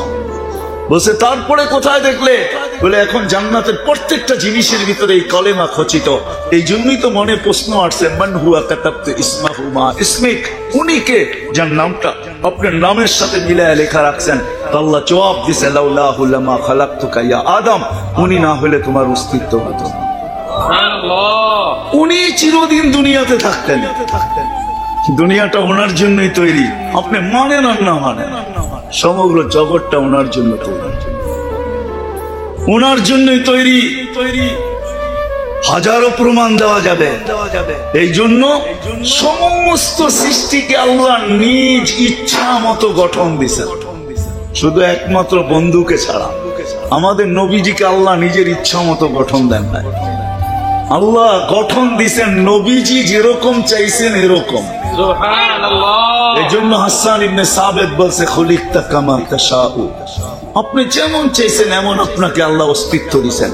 S1: বলছে তারপরে কোথায় দেখলে? বলে এখন জান্নাতের প্রত্যেকটা জিনিসের ভিতরে এই কলেমা খচিত। এই জন্যই তো মনে প্রশ্ন আসছে, মান হুয়া কাতাবতু ইসমাহু মা ইসমিক, উনি কে যার নামটা আপনার নামের সাথে মিলায় লেখা রাখছেন? আল্লাহ জবাব দিছে লাউলাহু লামা খালাকতুকা ইয়া আদম, উনি না হলে তোমার অস্তিত্ব হতো না। উনি চিরদিন দুনিয়াতে থাকতেন, দুনিয়াটা ওনার জন্যই তৈরি। আপনি মানেন আর না মানেন, সমগ্র জগৎটা ওনার জন্য তৈরি, ওনার জন্যই তৈরি। হাজারো প্রমাণ দেওয়া যাবে। এই জন্য সমস্ত সৃষ্টিকে আল্লাহ নিজ ইচ্ছা মতো গঠন দিছেন, শুধু একমাত্র বন্ধুকে ছাড়া। আমাদের নবীজিকে আল্লাহ নিজের ইচ্ছা মতো গঠন দেন না, আল্লাহ গঠন দিছেন নবীজি যেরকম চাইছেন এরকম। এই জন্য হাসান ইবনে সাবিত বলছে খুলিকতা কামা তাশাউ, আপনি যেমন চাইছেন এমন আপনাকে আল্লাহ অস্তিত্ব দিছেন,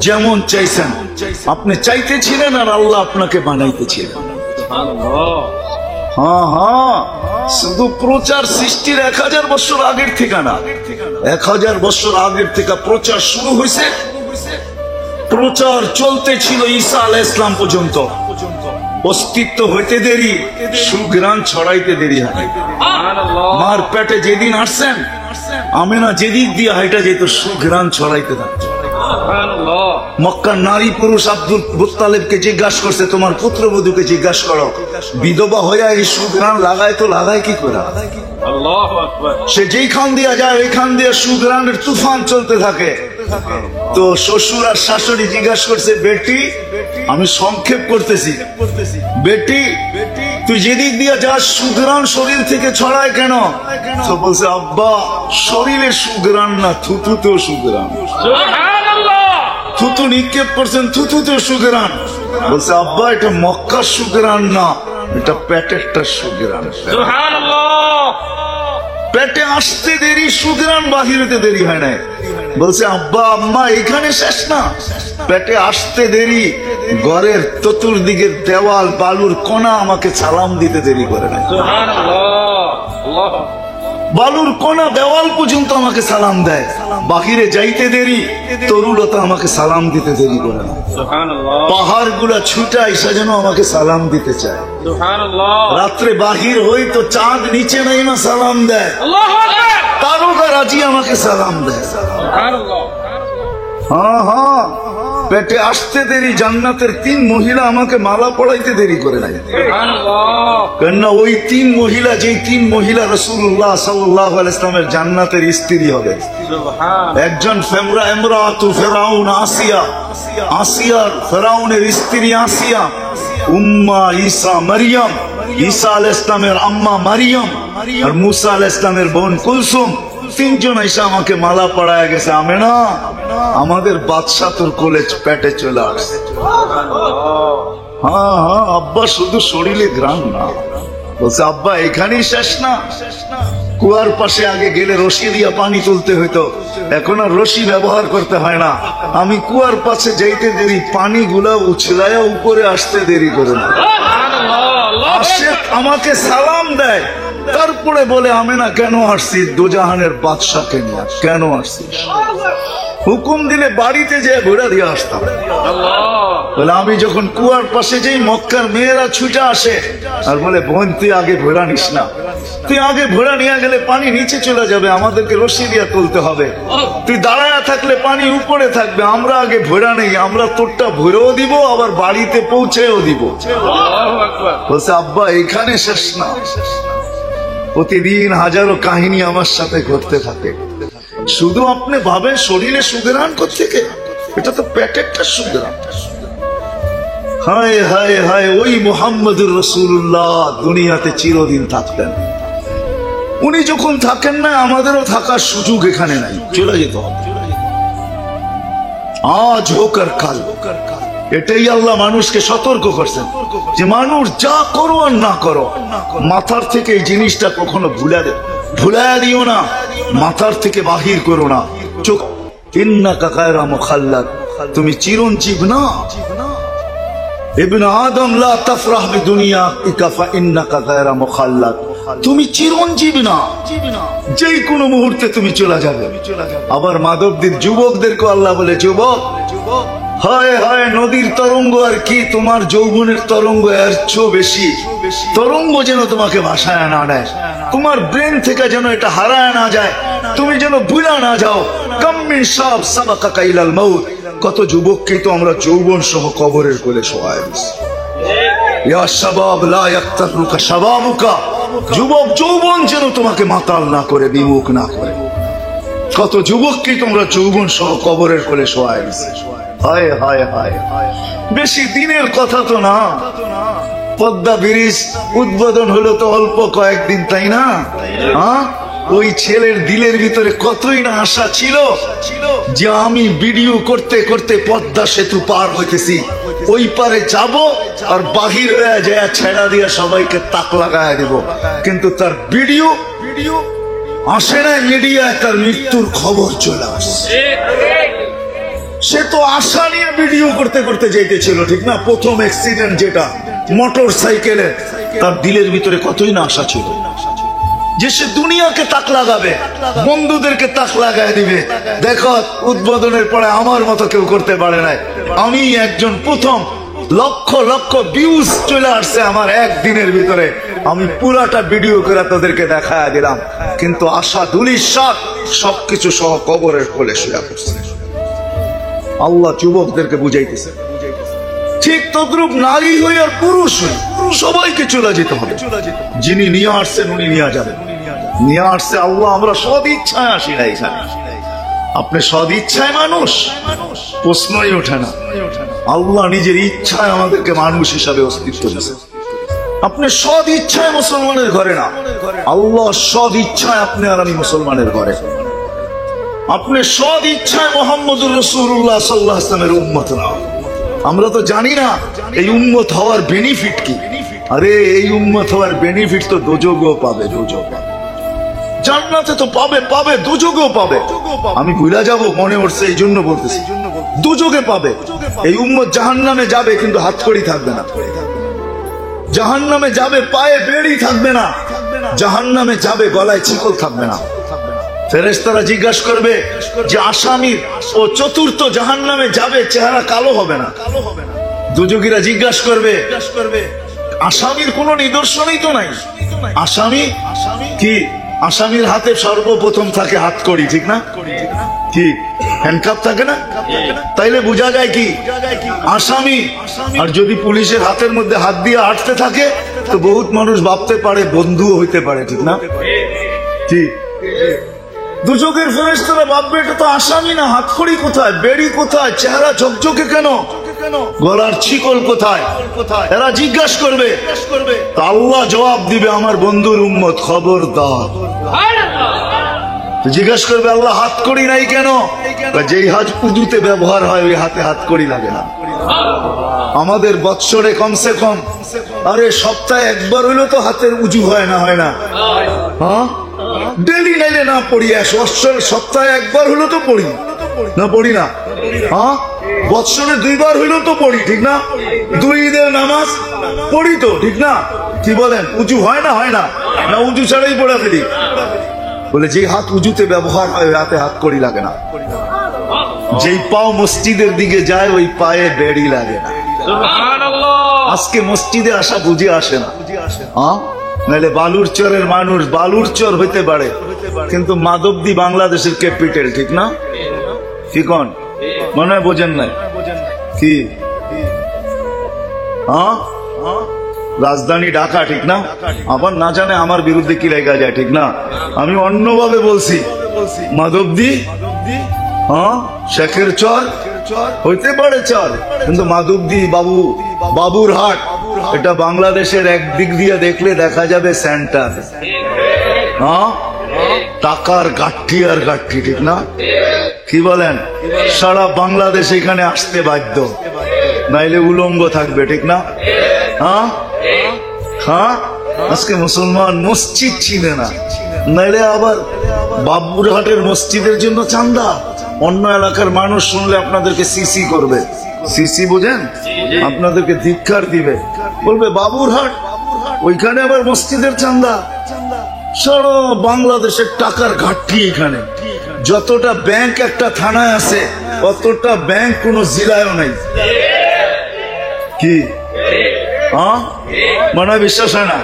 S1: যেমন চাইছেন। আপনি চাইতেছিলেন আর আল্লাহ আপনাকে বানাইতেছিলেন। হ্যাঁ হ্যাঁ, শুধু প্রচার সৃষ্টির 1000 বছর আগের থেকে না, 1000 বছর আগের থেকে প্রচার শুরু হয়েছে। প্রচার চলতে ছিল ঈসা আলাইহিস সালাম পর্যন্ত। অস্তিত্ব হইতে দেরি, সুঘ্রাণ ছড়াইতে দেরি হয়। মার পেটে যেদিন আসছেন, আমেনা যেদিক দিয়ে হাইটা যেত, সুঘ্রাণ ছড়াইতে থাকত। মক্কার নারী পুরুষ আব্দুল মুত্তালিবকে জিজ্ঞাসা করছে, তোমার পুত্রবধূকে জিজ্ঞাসা করো, বিধবা হইয়া এই সুঘ্রাণ লাগায় তো লাগায় কি করে? সে যেইখান দিয়ে যায় ওইখান দিয়ে সুঘ্রাণের তুফান চলতে থাকে। তো শ্বশুর আর শাশুড়ি জিজ্ঞাসা করছে, বেটি, আমি সংক্ষেপ করতেছি, বেটি তুই যেদিক দিয়ে যাস সুঘ্রাণ শরীর থেকে ছড়ায় কেন? তো বলছে, আব্বা শরীরে সুঘ্রাণ না, থুতুতেও সুঘ্রাণ। থুতু নিক্ষেপ করছেন, থুতুতেও সুঘ্রাণ। বলছে, আব্বা এটা মক্কার সুঘ্রাণ না, এটা পেটেরটা সুঘ্রাণ। পেটে আসতে দেরি, সুঘ্রাণ বাহিরেতে দেরি হয় না। বলছে, আব্বা আম্মা এখানে শেষ না, পেটে আসতে দেরি, ঘরের চতুর্দিকের দেওয়াল বালুর কণা আমাকে সালাম দিতে দেরি করে না। বালুর কণা দেওয়াল পর্যন্ত আমাকে সালাম দেয়, বাহিরে যাইতে দেরি, তরুলতা আমাকে সালাম দিতে দেরি করে না। পাহাড় গুলা ছুটাই সেজন্য আমাকে সালাম দিতে চায়। রাত্রে বাহির হই তো চাঁদ নিচে নাই না সালাম দেয়, তারকা রাজি আমাকে সালাম দেয়। হ্যাঁ হ্যাঁ, পেটে আসতে দেরি, জান্নাতের 3 মহিলা আমাকে মালা পড়াইতে দেরি করে নাই। কেননা ওই 3 মহিলা, যেই 3 মহিলা রাসূলুল্লাহ সাল্লাল্লাহু আলাইহি ওয়াসাল্লামের জান্নাতের স্ত্রী হবে। একজন ইমরাতু ফিরাউন আসিয়া, আসিয়ার ফিরাউনের স্ত্রী আসিয়া, উম্মা ঈসা মারইয়াম, ঈসা আলাইহিস সালামের আম্মা মারইয়াম, আর মুসা আলাইহিস সালামের বোন কুলসুম। 3 জন এসে আমাকে মালা পড়ায় গেছে। আমেনা, আমাদের বাদশা তোর কোলে পেটে চলে আসছে। হ্যাঁ হ্যাঁ আব্বা, শুধু শরীরে ঘ্রাণ না, বলছে আব্বা এখানেই শেষ না, কুয়ার পাশে আগে গেলে রশি দিয়া পানি তুলতে হইতো, এখন আর রশি ব্যবহার করতে হয় না। আমি কুয়ার পাশে যাইতে দেরি, পানি গুলা উছলায়া উপরে আসতে দেরি করে না। আসে আমাকে সালাম দেয়, তারপরে বলে আমেনা কেন আসছি? দোজাহানের বাদশাকে নিয়ে। কেন আসছিস? হুকুম দিলে বাড়িতে যেয়ে ঘোরা দিয়ে আসতাম। বলে আমি যখন কুয়ার পাশে যাই, মক্কার মেয়েরা ছুটে আসে আর বলে বোন তুই আগে ঘোরা নিস না, তুই আগে ঘোরা নিয়ে গেলে পানি নিচে চলে যাবে, আমাদেরকে রশি দিয়ে তুলতে হবে, তুই দাঁড়ায় থাকলে পানি উপরে থাকবে, আমরা আগে ঘোরা নেই, আমরা তোরটা ভরেও দিব আবার বাড়িতে পৌঁছেও দিব। বলছে আব্বা এখানে শেষ না, প্রতিদিন হাজারো কাহিনী আমার সাথে ঘটতে থাকে। শুধু আপনি ভাবেন শরীরে সুদেরান কোত্থেকে, এটা তো প্যাকেটটা সুদেরান। হায় হায় হায়, ওই মুহাম্মদুর রাসূলুল্লাহ দুনিয়াতে চিরদিন থাকতেন। উনি যখন থাকেন না, আমাদেরও থাকার সুযোগ এখানে নাই, চলে যেত হবে। আজ হোক আর কাল, এটাই আল্লাহ মানুষকে সতর্ক করছেন যে মানুষ যা করো আর না করো, মাথার থেকে এই জিনিসটা কখনো ভুলায়া দিও না, মাথার থেকে বাহির করো না। চোখ ইন্নাকা গায়রা মুখাল্লাদ, তুমি চিরঞ্জীব না। ইবনে আদম লা তাফরাহ বিদুনিয়াকা ফাইন্নাকা গায়রা মুখাল্লাদ, তুমি চিরঞ্জীব না, যেই কোনো মুহূর্তে তুমি চলে যাবে। আবার মাধবদীর যুবকদেরকে আল্লাহ বলে যুবক, হায় হায় নদীর তরঙ্গ আর কি, তোমার যৌবনের তরঙ্গ এর চেয়েও বেশি। তরঙ্গ যেন তোমাকে ভাসায় না দেয়, তোমার ব্রেন থেকে যেন এটা হারায় না যায়, তুমি যেন ভুলা না যাও। কাম্মিন শাব সাবাকাকা ইলাল মাউত, কত যুবককে তো আমরা যৌবন সহ কবরের কোলে শোয়াই দিছি। ইয়া শাবাব লা ইয়াক্তারুকা শাবাবুকা, যুবক যৌবন যেন তোমাকে মাতাল না করে, বিমুখ না করে। কত যুবককে তোমরা যৌবন সহ কবরের কোলে শোয়াই দিছি। হায় হায় হায়, বেশি দিনের কথা তো না। পদ্মা ব্রিজ উদ্বোধন হলো তো অল্প কয়েকদিন, তাই না? হ্যাঁ, ওই ছেলের দিলের ভিতরে কতই না আশা ছিল যে আমি ভিডিও করতে করতে পদ্মা সেতু পার হইতেছি, ওই পারে যাব আর বাহির হয়ে যায় ছেড়া দিয়ে সবাইকে তাক লাগায় দেব। কিন্তু তার ভিডিও আসে না মিডিয়ায়, তার মৃত্যুর খবর চলে আসছে। সে তো আশা নিয়ে ভিডিও করতে করতে যেতেছিল, ঠিক না? প্রথম অ্যাক্সিডেন্ট যেটা মোটর সাইকেলের, তার দিলের ভিতরে কতই না আশা ছিল যে সে দুনিয়াকে তাক লাগাবে, বন্ধুদেরকে তাক লাগায় দিবে। দেখো উদ্বোধনের পরে আমার মতো কেউ করতে পারে নাই, আমি একজন প্রথম। লক্ষ লক্ষ ভিউজ চলে আসছে আমার একদিনের ভিতরে, আমি পুরাটা ভিডিও করে তাদেরকে দেখায় দিলাম। কিন্তু আশা ধুলিস্যাৎ সবকিছু সহ কবরের কোলে শুয়ে পড়ছে। আল্লাহ যুবকদেরকে বুঝাইতেছে, ঠিক তদ্রুপ নারী হই আর পুরুষ হই, সবাইকে চলে যেতে হবে। যিনি নিয়ে আসছেন উনি নিয়ে যাবেন, নিয়ে আসছে আল্লাহ। আমরা সদ ইচ্ছায় আসি না এখানে। আপনি সদ ইচ্ছায় মানুষ, প্রশ্নই ওঠে না। আল্লাহ নিজের ইচ্ছায় আমাদেরকে মানুষ হিসাবে অস্তিত্ব দিয়েছে। আপনি সদ ইচ্ছায় মুসলমানের ঘরে না, আল্লাহ সদ ইচ্ছায় আপনি আর আমি মুসলমানের ঘরে। আপনি সদ ইচ্ছায় মুহাম্মদুর রাসূলুল্লাহ সাল্লাল্লাহু আলাইহি ওয়াসাল্লামের উম্মত না। আমরা তো জানি না এই উম্মত হওয়ার বেনিফিট কি। আরে এই উম্মত হওয়ার বেনিফিট তো দোজগও পাবে, দোজগ জান্নাতে তো পাবে, পাবে দোজগও পাবে। আমি ভুলা যাব মনে উঠছে, এই জন্য বলতেছি দোজগে পাবে। এই উম্মত জাহান্নামে যাবে কিন্তু হাতকড়ি থাকবে না, জাহান্নামে যাবে পায়ে বেড়ি থাকবে না, জাহান্নামে যাবে গলায় শিকল থাকবে না। ফেরেশতারা জিজ্ঞাসা করবে যে আসামির ও চতুর্থ জাহান্নামে যাবে, চেহারা কালো হবে না। দুজগীরা জিজ্ঞাসা করবে আসামির কোনো নিদর্শনই তো নাই। আসামি কি? আসামির হাতে সর্বপ্রথম থাকে হাতকড়ি, ঠিক না? কি হ্যান্ডকাপ থাকে না? তাইলে বোঝা যায় কি আসামি। আর যদি পুলিশের হাতের মধ্যে হাত দিয়ে হাঁটতে থাকে তো বহুত মানুষ ভাবতে পারে বন্ধুও হইতে পারে, ঠিক না? কি দুজকের ফেরেশতারা ভাববে এটা তো আসামি না, হাতকড়ি কোথায়, বেড়ি কোথায়, চেহারা ঝকঝকে কেন, গলার শিকল কোথায়? এরা জিজ্ঞাসা করবে, আল্লাহ জবাব দিবে আমার বন্ধুর উম্মত খবরদার। জিজ্ঞাসা করবে আল্লাহ হাতকড়ি নাই কেন? যেই হাত উজুতে ব্যবহার হয় ওই হাতে হাতকড়ি লাগে না। আমাদের বৎসরে কমসে কম আরে সপ্তাহে একবার হইলো তো হাতের উজু হয় না হ্যাঁ ডেলি নাইলে না পড়ি সপ্তাহে একবার হইলো তো পড়ি না পড়ি না হ্যাঁ বৎসরে 2 বার হইলো তো পড়ি ঠিক না 2 ঈদের নামাজ পড়ি তো ঠিক না কি বলেন উজু হয় না না উজু ছাড়াই পড়া ফেলি বলে যে হাত উজুতে ব্যবহার হয় হাতে হাত করি লাগে না যেই পাও মসজিদের দিকে যায় ওই পায়ে বেড়ি লাগে না আজকে মসজিদে আসা বুঝে আসে না নাহলে বালুর চরের মানুষ বালুর চর হইতে পারে কিন্তু মাধবদী বাংলাদেশের ক্যাপিটাল ঠিক না কি কোন মনে হয় বোঝেন নাই কি রাজধানী ঢাকা ঠিক না আবার না জানে আমার বিরুদ্ধে কি লেখা যায় ঠিক না আমি অন্যভাবে বলছি মাধবদী শেখের চর হইতে পারে চর কিন্তু মাধবদী বাবুরহাট এটা বাংলাদেশের একদিক দিয়ে দেখলে দেখা যাবে সেন্টার টাকার গাঠি আর গাঠি ঠিক না কি বলেন সারা বাংলাদেশ এখানে আসতে বাধ্য নাইলে উলঙ্গ থাকবে ঠিক না আজকে মুসলমান মসজিদ চিনে না নাইলে আবার বাবুরহাটের মসজিদের জন্য চান্দা অন্য এলাকার মানুষ শুনলে আপনাদেরকে সিসি করবে সিসি বুঝেন আপনাদেরকে ধিক্কার দিবে বলবে বাবুরহাট ওইখানে আবার মসজিদের চান্দা সারা বাংলাদেশের টাকার ঘাটতি এখানে যতটা ব্যাংক একটা থানায় আছে অতটা ব্যাংক কোন জেলায়ও নাই কি মনে হয় বিশ্বাস হয় না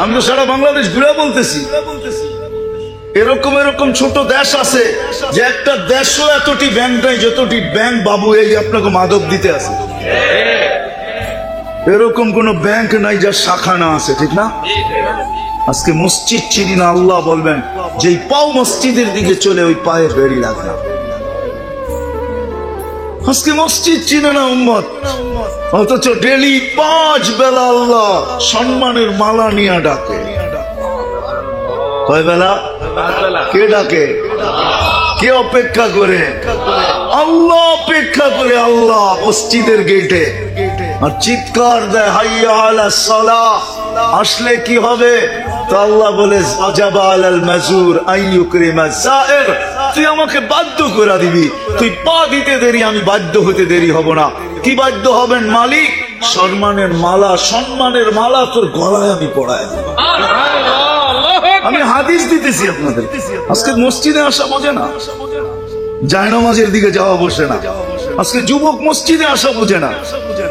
S1: আমি তো সারা বাংলাদেশ ঘুরে বলতেছি এরকম ছোট দেশ আছে যে একটা দেশও এতটি ব্যাংক নাই যতটি ব্যাংক বাবু এই আপনাকে মাদক দিতে আছে এরকম কোন ব্যাংক নাই যার শাখা না আছে ঠিক না আজকে মসজিদ চিনি না আল্লাহ বলবেন যেই পাও মসজিদের দিকে চলে ওই পায়ে বেড়ি লাগে না আজকে মসজিদ চিনে না উম্মত অথচ ডেলি 5 বেলা আল্লাহ সম্মানের মালা নিয়ে ডাকে কয় বেলা কে ডাকে কে অপেক্ষা করে আল্লাহ অপেক্ষা করে আল্লাহ মসজিদের গেটে আর চিৎকার দেয় হাইয়া আলাস সালাহ আসলে কি হবে তো আল্লাহ বলে ওয়াজাবা আলাল মাজুর আইয়ুকরিমা যায়ের তুই আমাকে বাধ্য করে দিবি তুই পা দিতে দেরি আমি বাধ্য হতে দেরি হব না কি বাধ্য হবেন মালিক সম্মানের মালা তোর গলায় আমি পড়ায় আমি হাদিস দিতেছি আপনাদের আজকে মসজিদে আসা বোঝে না জায়নামাজের দিকে যাওয়া বসে না আজকে যুবক মসজিদে আসা বোঝে না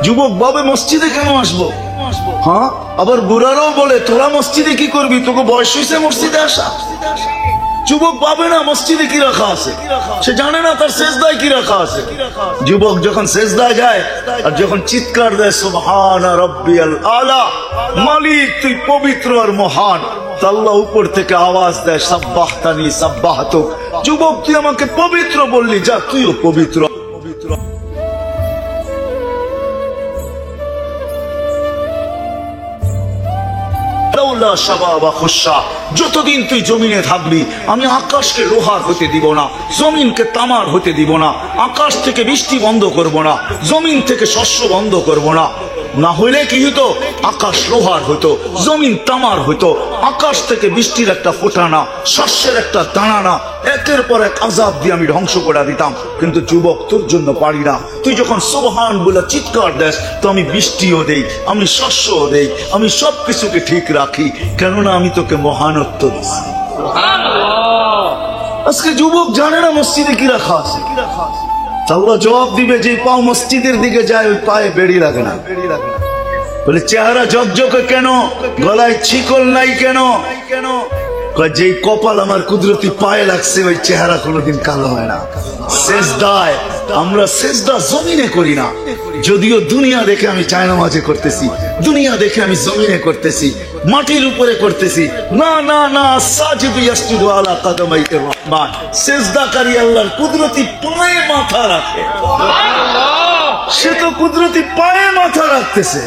S1: যুবক বাবে মসজিদে কেন আসবো আবার বুড়ারাও বলে তোরা মসজিদে কি করবি তোকে বয়স হয়েছে মসজিদে আসা যুবক পাবে না মসজিদে কি রাখা আছে সে জানে না তার সেজদায় কি রাখা আছে যুবক যখন সেজদায় যায় আর যখন চিৎকার দেয় সুবহানা রাব্বিয়াল আলা মালিক তুই পবিত্র আর মহান আল্লাহ উপর থেকে আওয়াজ দেয় সাব্বাহতানি সাব্বাহতুক যুবক তুই আমাকে পবিত্র বললি যা তুইও পবিত্র যতদিন তুই জমিনে থাকবি আমি আকাশকে লোহার হতে দিব না জমিনকে তামার হতে দিব না আকাশ থেকে বৃষ্টি বন্ধ করব না জমিন থেকে শস্য বন্ধ করব না না হইলে কি হতো আকাশ লোহার হতো জমিন তামার হতো আকাশ থেকে বৃষ্টির একটা ফোঁটা না শস্যের একটা দানা না একের পর এক আযাব দিয়ে আমি ধ্বংস করে দিতাম কিন্তু যুবক তোর জন্য পারি না তুই যখন সুবহান বলে চিৎকার দেস তো আমি বৃষ্টিও দেই আমি শস্যও দেই আমি সবকিছুকে ঠিক রাখি কেননা আমি তোকে মহানত্ব দিচ্ছি আজকে যুবক জানে না মসজিদে কি রাখা আছে আল্লাহ জবাব দিবে যে পাও মসজিদের দিকে যায় ওই পায়ে বেড়ি লাগে না বলে চেহারা ঝকঝকে কেন গলায় ছিকল নাই কেন যে কপাল আমার কুদরতি পায়ে লাগছে ওই চেহারা কোনোদিন কালো হয় না সেজদায় আমরা সেজদা জমিনে করি না যদিও দুনিয়া দেখে আমি জায়নামাজে করতেছি দুনিয়া দেখে আমি জমিনে করতেছি মাটির উপরে করতেছি না না না সাজিদু ইয়াসজুদু আলা কাদামাইর রহমান সেজদাকারী আল্লাহর কুদরতি পায়ে মাথা রাখে সে তো কুদরতি পায়ে মাথা রাখতেছে।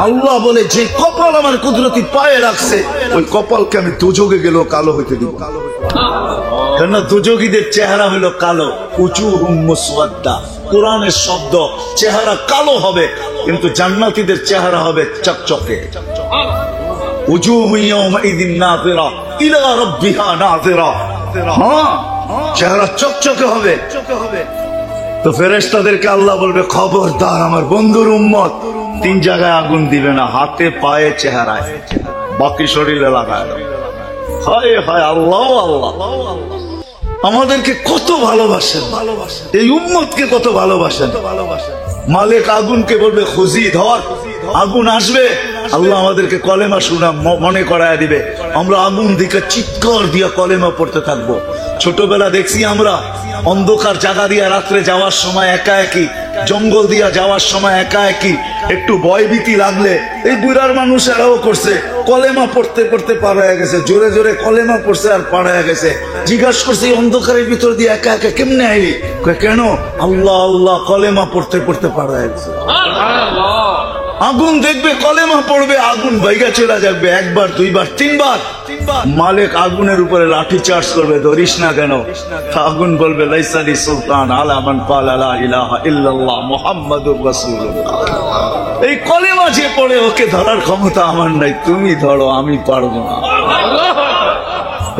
S1: আল্লাহ বলে যে কপাল আমার কুদরতি পায়ে রাখছে ওই কপালকে আমি দুযোগে গেলেও কালো হইতে দিব। কেন দুযোগীদের চেহারা হলো কালো, উজুহুম মুসওয়াদ্দা, কোরআনের শব্দ, চেহারা কালো হবে কিন্তু জান্নাতীদের চেহারা হবে চকচকে। উজুহু ইয়াওমাইযিন নাযিরা ইলা রাব্বিহা নাযিরা, হ্যাঁ চেহারা চকচকে হবে। তো ফেরেশতাদেরকে আল্লাহ বলবে খবরদার আমার বন্ধুর উম্মত 3 জায়গায় আগুন দিবে না, হাতে পায়ে চেহারায়, বাকি শরীরে লাগায়। হায় হায় আল্লাহ আল্লাহ আমাদেরকে কত ভালোবাসেন, এই উম্মতকে কত ভালোবাসেন। মালিক আগুনকে বলবে খুজি ধর, আগুন আসবে, আল্লাহ আমাদেরকে কলেমা শুনা মনে করায় দিবে। আমরা আগুন দিকে চিৎকার দিয়া কলেমা পড়তে থাকবো। ছোটবেলা দেখছি আমরা অন্ধকার জায়গা দিয়া রাত্রে যাওয়ার সময় একা একই, জঙ্গল দিয়া যাওয়ার সময় একা একই, একটু ভয়ভীতি লাগলে এই বুড়ার মানুষেরাও করছে, কলেমা পড়তে পড়তে পার হয়ে গেছে, জোরে জোরে কলেমা পড়ছে আর পার হয়ে গেছে। জিজ্ঞাসা করছে অন্ধকারের ভিতর দিয়ে একা একা কেমনে আইলি? কেন? আল্লাহ আল্লাহ কলেমা পড়তে পড়তে পার হয়ে গেছে। আগুন দেখবে কলেমা পড়বে, আগুন বাইগা চলে যাবে, 1 বার 2 বার 3 বার। মালিক আগুনের উপরে লাঠি চার্জ করবে, ধরিস না কেন? আগুন বলবে লাইসালি সুলতান আলা মান ক্বালা লা ইলাহা ইল্লাল্লাহ মুহাম্মাদুর রাসূলুল্লাহ। এই কলেমা যে পড়ে ওকে ধরার ক্ষমতা আমার নাই, তুমি ধরো, আমি পারবো না।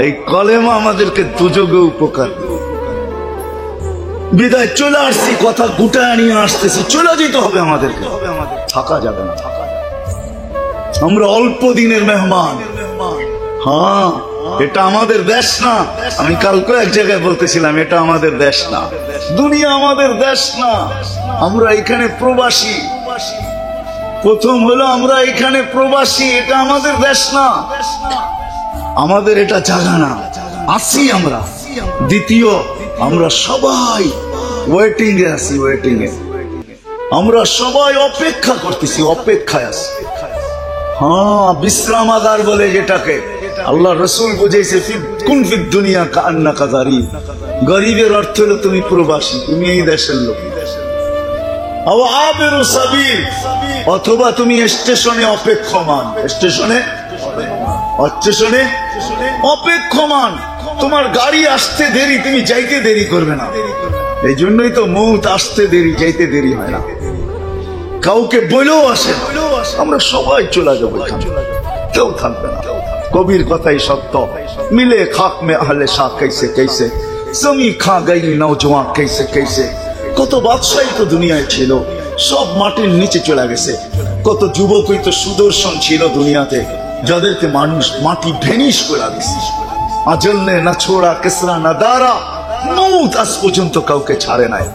S1: এই কলেমা আমাদেরকে দুযোগে উপকার। বিদায় চলে আসছি, কথা গুটায় নিয়ে আসতেছি, চলে যেতে হবে আমাদেরকে, থাকা যাবে না। আমরা অল্প দিনের মেহমান। হ্যাঁ এটা আমাদের দেশ না, আমি কালকে এক জায়গায় বলতেছিলাম এটা আমাদের দেশ না, দুনিয়া আমাদের দেশ না, আমরা এখানে প্রবাসী। প্রথম হলো আমরা এখানে প্রবাসী, এটা আমাদের দেশ না, আমাদের এটা জায়গা না, আসি আমরা। দ্বিতীয় আমরা সবাই ওয়েটিং এ আছি, ওয়েটিং এ আমরা সবাই অপেক্ষা করতেছি, অপেক্ষায় আছি। হ্যাঁ বিশ্রামাগার বলে যেটাকে আল্লাহ রসুল বুঝেছে, কুন ফিদ দুনিয়া কান্নাকা গরীব। গরিবের অর্থ হলো তুমি প্রবাসী, তুমি এই দেশের লোক। আও আবিরু সাবিল, অথবা তুমি স্টেশনে অপেক্ষমান, স্টেশনে অপেক্ষমান, তোমার গাড়ি আসতে দেরি, তুমি যাইতে দেরি করবে না। এই জন্যই তো মৌত আসতে দেরি, যাইতে দেরি হয় না। কাউকে বলেও আসে, আমরা সবাই চলে যাবো, কেউ থাকবে না। কবির কথাই সত্য, মিলে খাক মে আহলে শাহ कैसे कैसे, জমি খা গই নওজওয়ান कैसे कैसे। কত বাদশাহী তো দুনিয়ায় ছিল, সব মাটির নিচে চলে গেছে। কত যুবকই তো সুদর্শন ছিল দুনিয়াতে, যাদেরকে মানুষ মাটি ভেনিশ করে দিছে। আজল নে না ছোড়া কিসরা না দারা, মৌত আজ পর্যন্ত কাউকে ছাড়ে নাই।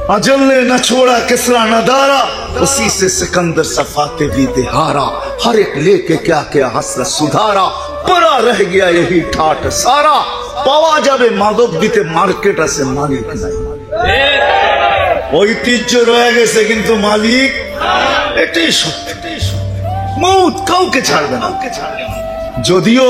S1: अजल ने न छोड़ा किसरा न दारा, उसी से सिकंदर सफाते भी दिहारा। हर एक लेके क्या क्या हसरत सुधारा, परा रह गया यही ठाट सारा। पावा जाबे मादक दिते मार्केट আছে মালিক নাই, ঐতিহ্য রয়ে গেছে কিন্তু মালিক, এটাই সত্য। মৌত কাউকে ছাড়বে না। যদিও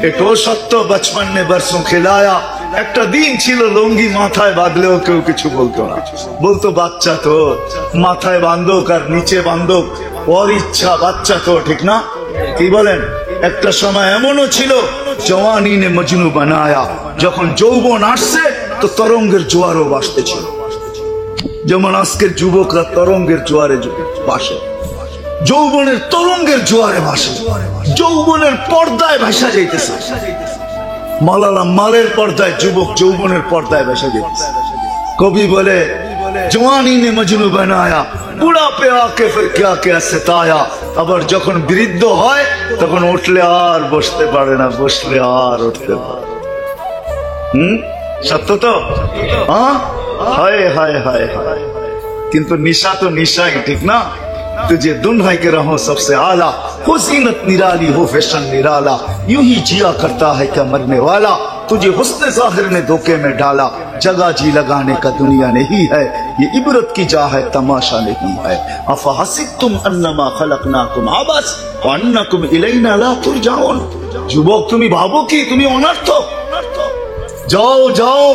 S1: এটাও সত্য, বচপন में बरसों खिलाया, একটা দিন ছিল লুঙ্গি মাথায় বাঁধলেও কেউ কিছু বলতো না, বলতো বাচ্চা তো, মাথায় বাঁধক আর নিচে বাঁধক ওর ইচ্ছা, বাচ্চা তো, ঠিক না? কি বলেন? একটা সময় এমনও ছিল জওয়ানি নে মজনু বানায়া, যখন যৌবন আসছে তো তরঙ্গের জোয়ারও ভাসতেছিল। যেমন আজকের যুবকরা তরঙ্গের জোয়ারে ভাসে, যৌবনের তরঙ্গের জোয়ারে ভাসে, যৌবনের পর্দায় ভাসা যাইতেছে। মালালা মালের পর্দায়, যুবক যৌবনের পর্দায় ভেসে যাচ্ছে। কবি বলে জওয়ানি নে মজনু বানায়া, বুড়া পে আকে ফির क्या क्या सताया। আবার যখন বৃদ্ধ হয় তখন উঠলে আর বসতে পারে না, বসলে আর উঠতে পারে। সত্য তো? হ্যাঁ, হায় হায় হায় হায়। কিন্তু নিশা তো নিশাই, ঠিক না? तुझे दुन्हाई के रहो सबसे आला, हो जीनत निराली हो फैशन निराला, यूं ही जिया करता है क्या मरने वाला। तुझे हुस्न जाहिर ने धोखे में डाला, जगह जी लगाने का दुनिया नहीं है, ये इबरत की जा है तमाशा नहीं है। अफहसिबतुम अन्नमा खलकनाकुम आबस व अन्नकुम इलैना ला तुरजाउन। যুবক তুমি ভাবো কি তুমি অনর্থ? যাও যাও,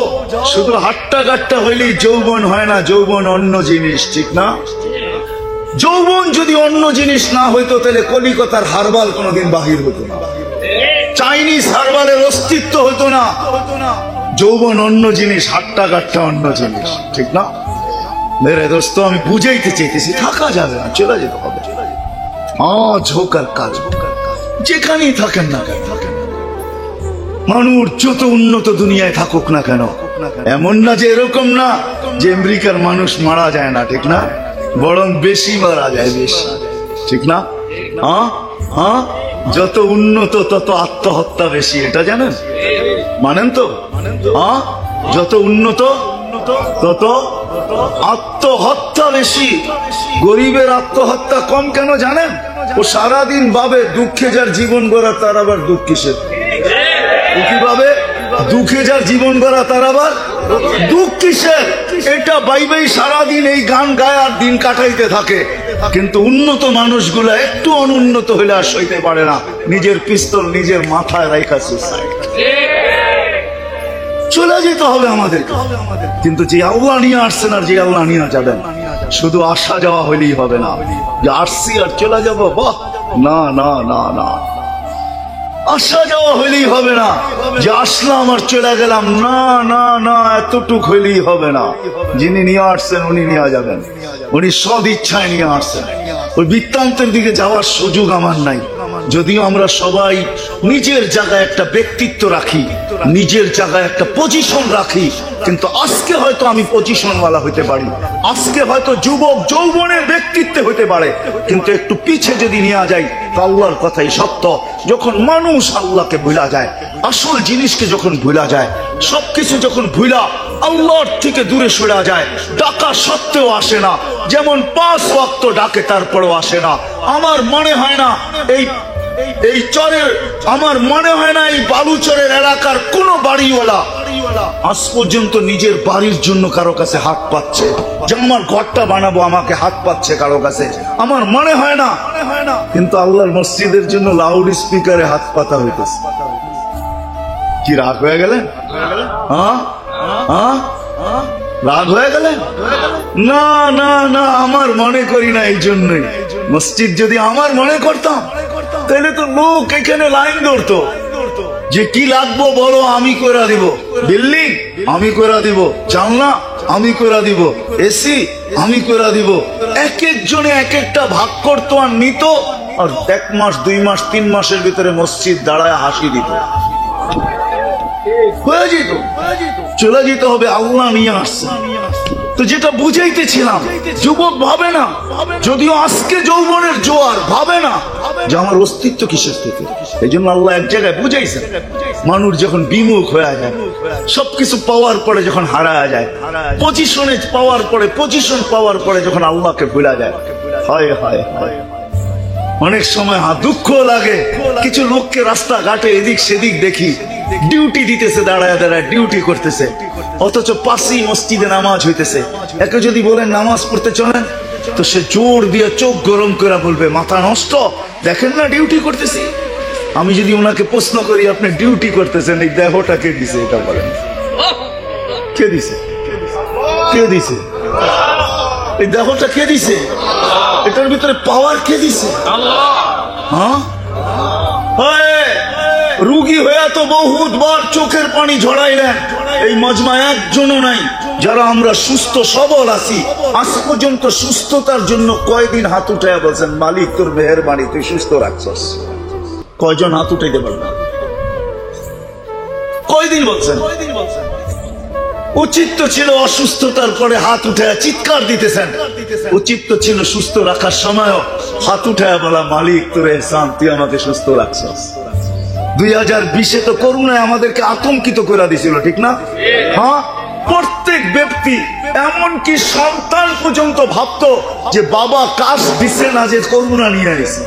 S1: শুধু হাট্টা কাট্টা হইলেই যৌবন হয় না, যৌবন অন্য জিনিস, ঠিক না? যৌবন যদি অন্য জিনিস না হইতো তাহলে কলিকাতার হারবাল কোনোদিন বাহির হতো না, চাইনিজ হারবালের অস্তিত্ব হতো না। যৌবন অন্য জিনিস, হাট্টা কাট্টা অন্য জিনিস, ঠিক না? মেরে দোস্ত, আমি বুঝাইতে চাইতেছি, থাকা যাবে না, চলে যেতে হবে। ঝোকার কাজ, যেখানেই থাকেন না কেন, মানুষ যত উন্নত দুনিয়ায় থাকুক না কেন, এমন না যে এরকম না যে আমেরিকার মানুষ মারা যায় না, ঠিক না? বরং বেশি মারা যায়, বেশি, ঠিক না? যত উন্নত তত আত্মহত্যা বেশি, এটা জানেন? মানেন তো? যত উন্নত তত আত্মহত্যা বেশি। গরিবের আত্মহত্যা কম কেন জানেন? ও সারাদিন ভাবে দুঃখে যার জীবন গড়া তার আবার দুঃখ কিসের? কিভাবে দুঃখে যার জীবন গড়া তার আবার দুঃখ কিসের? এটা বাইবেই সারাদিন এই গান গায় আর দিন কাটাইতে থাকে। কিন্তু উন্নত মানুষগুলা একটু অনুন্নত হইলে আর সইতে পারে না, নিজের পিস্তল নিজের মাথায় রাখা সুসাইড। চলে যেতে হবে আমাদের, কিন্তু যে আল্লাহ নিয়ে আসছেন আর যে আল্লাহ নিয়ে যাবেন, শুধু আসা যাওয়া হইলেই হবে না যে আসছি আর চলে যাবো, বাহ, না না না না, আসা যাওয়া হইলেই হবে না যে আসলাম আর চলে গেলাম, না না না, এতটুক হইলেই হবে না। যিনি নিয়ে আসছেন উনি নিয়ে যাবেন, উনি সদ ইচ্ছায় নিয়ে আসছেন। ওই বৃত্তান্তের দিকে যাওয়ার সুযোগ আমার নাই। যদিও আমরা সবাই নিজের জায়গায় একটা ব্যক্তিত্ব রাখি, নিজের জায়গায় একটা পজিশন রাখি, কিন্তু আজকে হয়তো আমি পজিশনওয়ালা হইতে পারি, আজকে হয়তো যুবক যৌবনের ব্যক্তিত্বে হইতে পারে, কিন্তু একটু পিছে যদি নিয়ে যাই, আল্লাহর কথাই সত্য। যখন মানুষ আল্লাহকে ভুলা যায়, আসল জিনিসকে যখন ভুলা যায়, সবকিছু যখন ভুলা আল্লাহর থেকে দূরে সরে যায়, ডাকা সত্ত্বেও আসে না, যেমন 5 ওয়াক্ত ডাকে তারপরেও আসে না। আমার মনে হয় না এই চরের, আমার মনে হয় না এই বালুচরের এলাকার কোন বাড়িওয়ালা আজ পর্যন্ত নিজের বাড়ির জন্য কারো কাছে হাত পাচ্ছে, যে আমার ঘরটা বানাবো আমাকে হাত পাচ্ছে কারো কাছে, আমার মনে হয় না। কিন্তু আল্লাহর মসজিদের জন্য লাউড স্পিকারে হাত পাতা হইতেছে। কি রাগ হয়ে গেলেন? রাগ হয়ে গেলেন? না না না, আমার মনে করি না। এই জন্যই মসজিদ যদি আমার মনে করতাম তাহলে তো লোক এখানে লাইন ধরতো যে কি লাগবো বলো, আমি করে দিব, বিল্ডিং আমি করে দিব, জানলা আমি করে দিব, এসি আমি করে দিব। এক একজনে এক একটা ভাগ করতো আর নিত, আর 1 মাস 2 মাস 3 মাসের ভিতরে মসজিদ দাঁড়ায় হাসি দিত, হয়ে যেত। চলে যেতে হবে, আল্লাহ নিয়ে আসছে। তো যেটা বুঝাইতেছিলাম, যুবক ভাবে না, যদিও আজকে যৌবনের জোয়ার, ভাবে না যে আমার অস্তিত্ব কিসের থেকে। এই জন্য আল্লাহ এক জায়গায় বুঝাইছেন, মানুষ যখন বিমুখ হয়ে যায়, সবকিছু পাওয়ার পরে যখন হারায় যায়, পজিশনে পাওয়ার পরে, পজিশন পাওয়ার পরে যখন আল্লাহকে ভুলা যায়, হয় হয় হয়। অনেক সময় দুঃখ লাগে। কিছু লোককে রাস্তাঘাটে এদিক সেদিক দেখি, ডিউটি দিতেছে, দাঁড়ায় দাঁড়ায় ডিউটি করতেছে, অথচ পাশেই মসজিদে নামাজ হইতেছে। একে যদি বলেন নামাজ পড়তে চলেন, তো সে জোর দিয়ে চোখ গরম করে বলবে মাথা নষ্ট, দেখেন না ডিউটি করতেছি। আমি যদি ওনাকে প্রশ্ন করি আপনি ডিউটি করতেছেন, এই দেহটা কে দিছে? এটা বলেন, কে দিছে? কে দিছে? এই দেহটা কে দিছে? এটার ভিতরে পাওয়ার কে দিছে? রুগী হয়ে তো বহুতবার চোখের পানি ঝরাইলেন, এই মজমায় একজনও নাই যারা আমরা সুস্থ সবল আছি। আজ পর্যন্ত সুস্থতার জন্য কয়দিন হাত উঠাইয়া বলছেন মালিক তোর মেহেরবানি, তুই সুস্থ রাখছস? কয়জন হাত উঠাইতে পারবেন? কয়দিন বলছেন? উচিত তো ছিল অসুস্থতার পরে হাত উঠায় চিৎকার দিতেছেন, উচিত তো ছিল সুস্থ রাখার সময়ও হাত উঠায় বলা মালিক তোর এহসান, তুই আমাকে সুস্থ রাখছস। 2020-এ তো করোনায় আমাদেরকে আতঙ্কিত করে দিছিল, ঠিক না? হ্যাঁ, প্রত্যেক ব্যক্তি, এমনকি সন্তান পর্যন্ত ভাবতো যে বাবা কাশ দিছে না যে করোনা নিয়ে আসছে,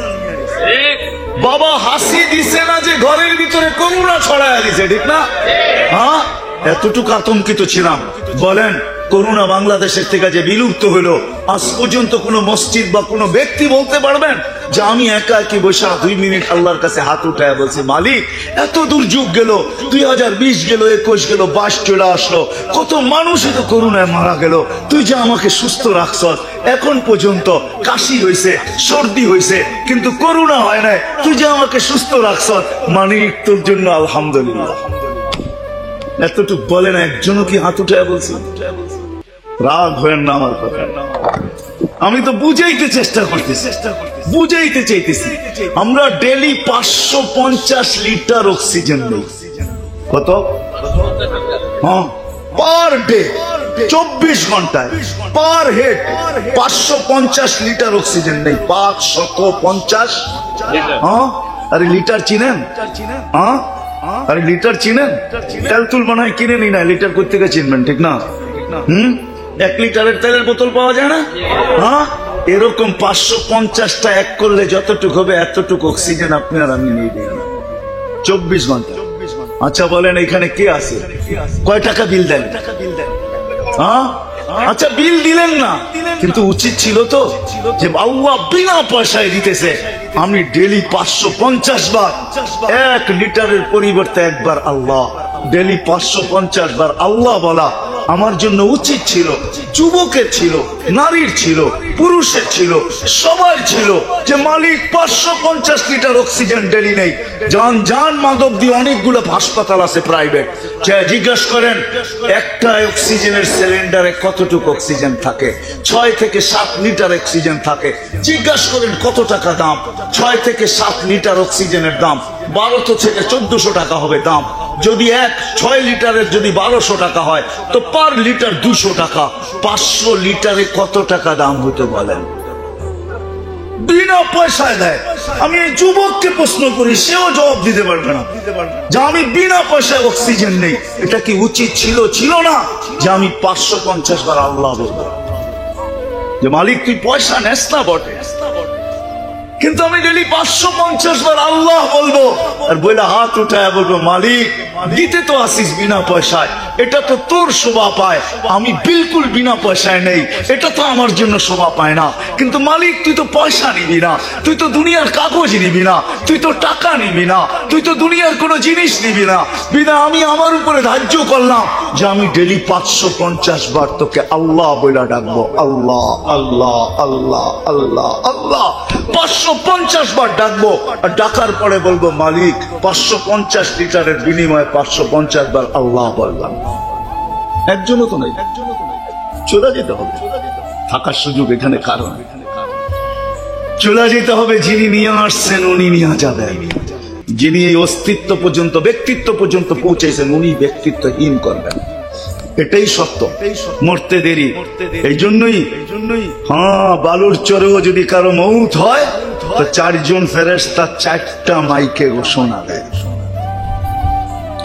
S1: বাবা হাসি দিছে না যে ঘরের ভিতরে করোনা ছড়ায় দিছে, ঠিক না? হ্যাঁ, এতটুকু আতঙ্কিত ছিলাম। বলেন করোনা বাংলাদেশের থেকে যে বিলুপ্ত হলো, আজ পর্যন্ত কোনো মসজিদ বা কোনো ব্যক্তি বলতে পারবেন যে আমি একা একই বসে 2 মিনিট আল্লাহর কাছে হাত উঠায় বলছি, মালিক এত দুর্যোগ গেল, 2020 গেল, 21 গেল, 22 চলে আসলো, কত মানুষ এত করোনায় মারা গেল, তুই যে আমাকে সুস্থ রাখছ, এখন পর্যন্ত কাশি হয়েছে, সর্দি হয়েছে, কিন্তু করোনা হয় নাই, তুই যে আমাকে সুস্থ রাখছ, মালিক তোর জন্য আলহামদুলিল্লাহ। এতটুকু বলে না একজনও কি হাত উঠায় বলছি? রাগ হয়েন না আমার কথা, আমি তো বুঝাইতে চেষ্টা করতেছি, বুঝাইতে চাইতেছি। আমরা ডেলি 550 লিটার অক্সিজেন নেই। কত? হ্যাঁ, পার ডে 24 ঘন্টায় পার হেড 550 লিটার অক্সিজেন নেই। 550। হ্যাঁ, আরে লিটার চিনেন? হ্যাঁ, আরে লিটার চিনেন? তেলতুল মনে হয় কিনে নি না, লিটার কোথেকে চিনবেন, ঠিক না? 1 লিটারের তেলের বোতল পাওয়া যায় না? হ্যাঁ, এরকম 550টা এক করলে যতটুকু হবে এতটুকু অক্সিজেন আপনি আর আমি নিয়ে দিই 24 ঘন্টা। আচ্ছা বলেন এখানে কে আছে? কয় টাকা বিল দেন? হ্যাঁ, আচ্ছা বিল দিলেন না, কিন্তু উচিত ছিল তো যে আল্লাহ বিনা পয়সায় দিতেছে, আমি ডেলি 550 বার, 1 লিটারের পরিবর্তে একবার আল্লাহ, ডেলি 550 বার আল্লাহ বলা আমার জন্য উচিত ছিল। যুবকের ছিল, নারীর ছিল, পুরুষের ছিল, সবার ছিল যে মালিক 550 লিটার অক্সিজেন ডেলি নেই। যান মাদক দিয়ে অনেকগুলো হাসপাতাল আছে প্রাইভেট, জিজ্ঞাসা করেন একটা অক্সিজেনের সিলিন্ডারে কতটুকু অক্সিজেন থাকে? 6 থেকে 7 লিটার অক্সিজেন থাকে। জিজ্ঞাসা করেন কত টাকা দাম? 6 থেকে 7 লিটার অক্সিজেনের দাম 1200 থেকে 1400 টাকা হবে দাম। যদি 6 লিটারের যদি 1200 টাকা হয় তো পার লিটার 200 টাকা। 500 লিটারে কত টাকা দাম হতে বলেন? বিনা পয়সায় দেয়। আমি এই যুবককে প্রশ্ন করি, সেও জবাব দিতে পারবে না যে আমি বিনা পয়সায় অক্সিজেন নেই। এটা কি উচিত ছিল? ছিল না যে আমি 550 বার আল্লাহ বলবো যে মালিক তুই পয়সা নেস না বটে, কিন্তু আমি ডেলি 550 বার আল্লাহ বলবো, আর বলে হাত উঠায় বলবো মালিক দিতে তো আসিস বিনা পয়সায়, এটা তো তোর শোভা পায়, আমি বিলকুল বিনা পয়সায় নেই, এটা তো আমার জন্য শোভা পায় না। কিন্তু মালিক তুই তো পয়সা নিবি না, তুই তো দুনিয়ার কাগজ নিবি না, তুই তো টাকা নিবি না, তুই তো দুনিয়ার কোনো জিনিস নিবি না, বিনা আমি আমার উপরে ধার্য করলাম যে আমি ডেলি 550 বার তোকে আল্লাহ বলে ডাকবো, আল্লাহ আল্লাহ আল্লাহ আল্লাহ আল্লাহ। 550 বার ডাকবো, আর ডাকার পরে বলবো মালিক 550 লিটারের বিনিময়ে 550 বার আল্লাহ বললাম। একজনও তো নেই, চলে যেতে হবে, থাকার সুযোগ এখানে কারণ চলে যেতে হবে। যিনি নিয়ে আসছেন উনি নিয়ে যাবেন, যিনি এই অস্তিত্ব পর্যন্ত ব্যক্তিত্ব পর্যন্ত পৌঁছেছেন উনি ব্যক্তিত্বহীন করবেন, এটাই সত্য। মরতে দেরি, এই জন্যই হ্যাঁ বালুর চরেও যদি কারো মৌত হয় তো 4 জন ফেরেশতা 4টা মাইকে ঘোষণা দেয়,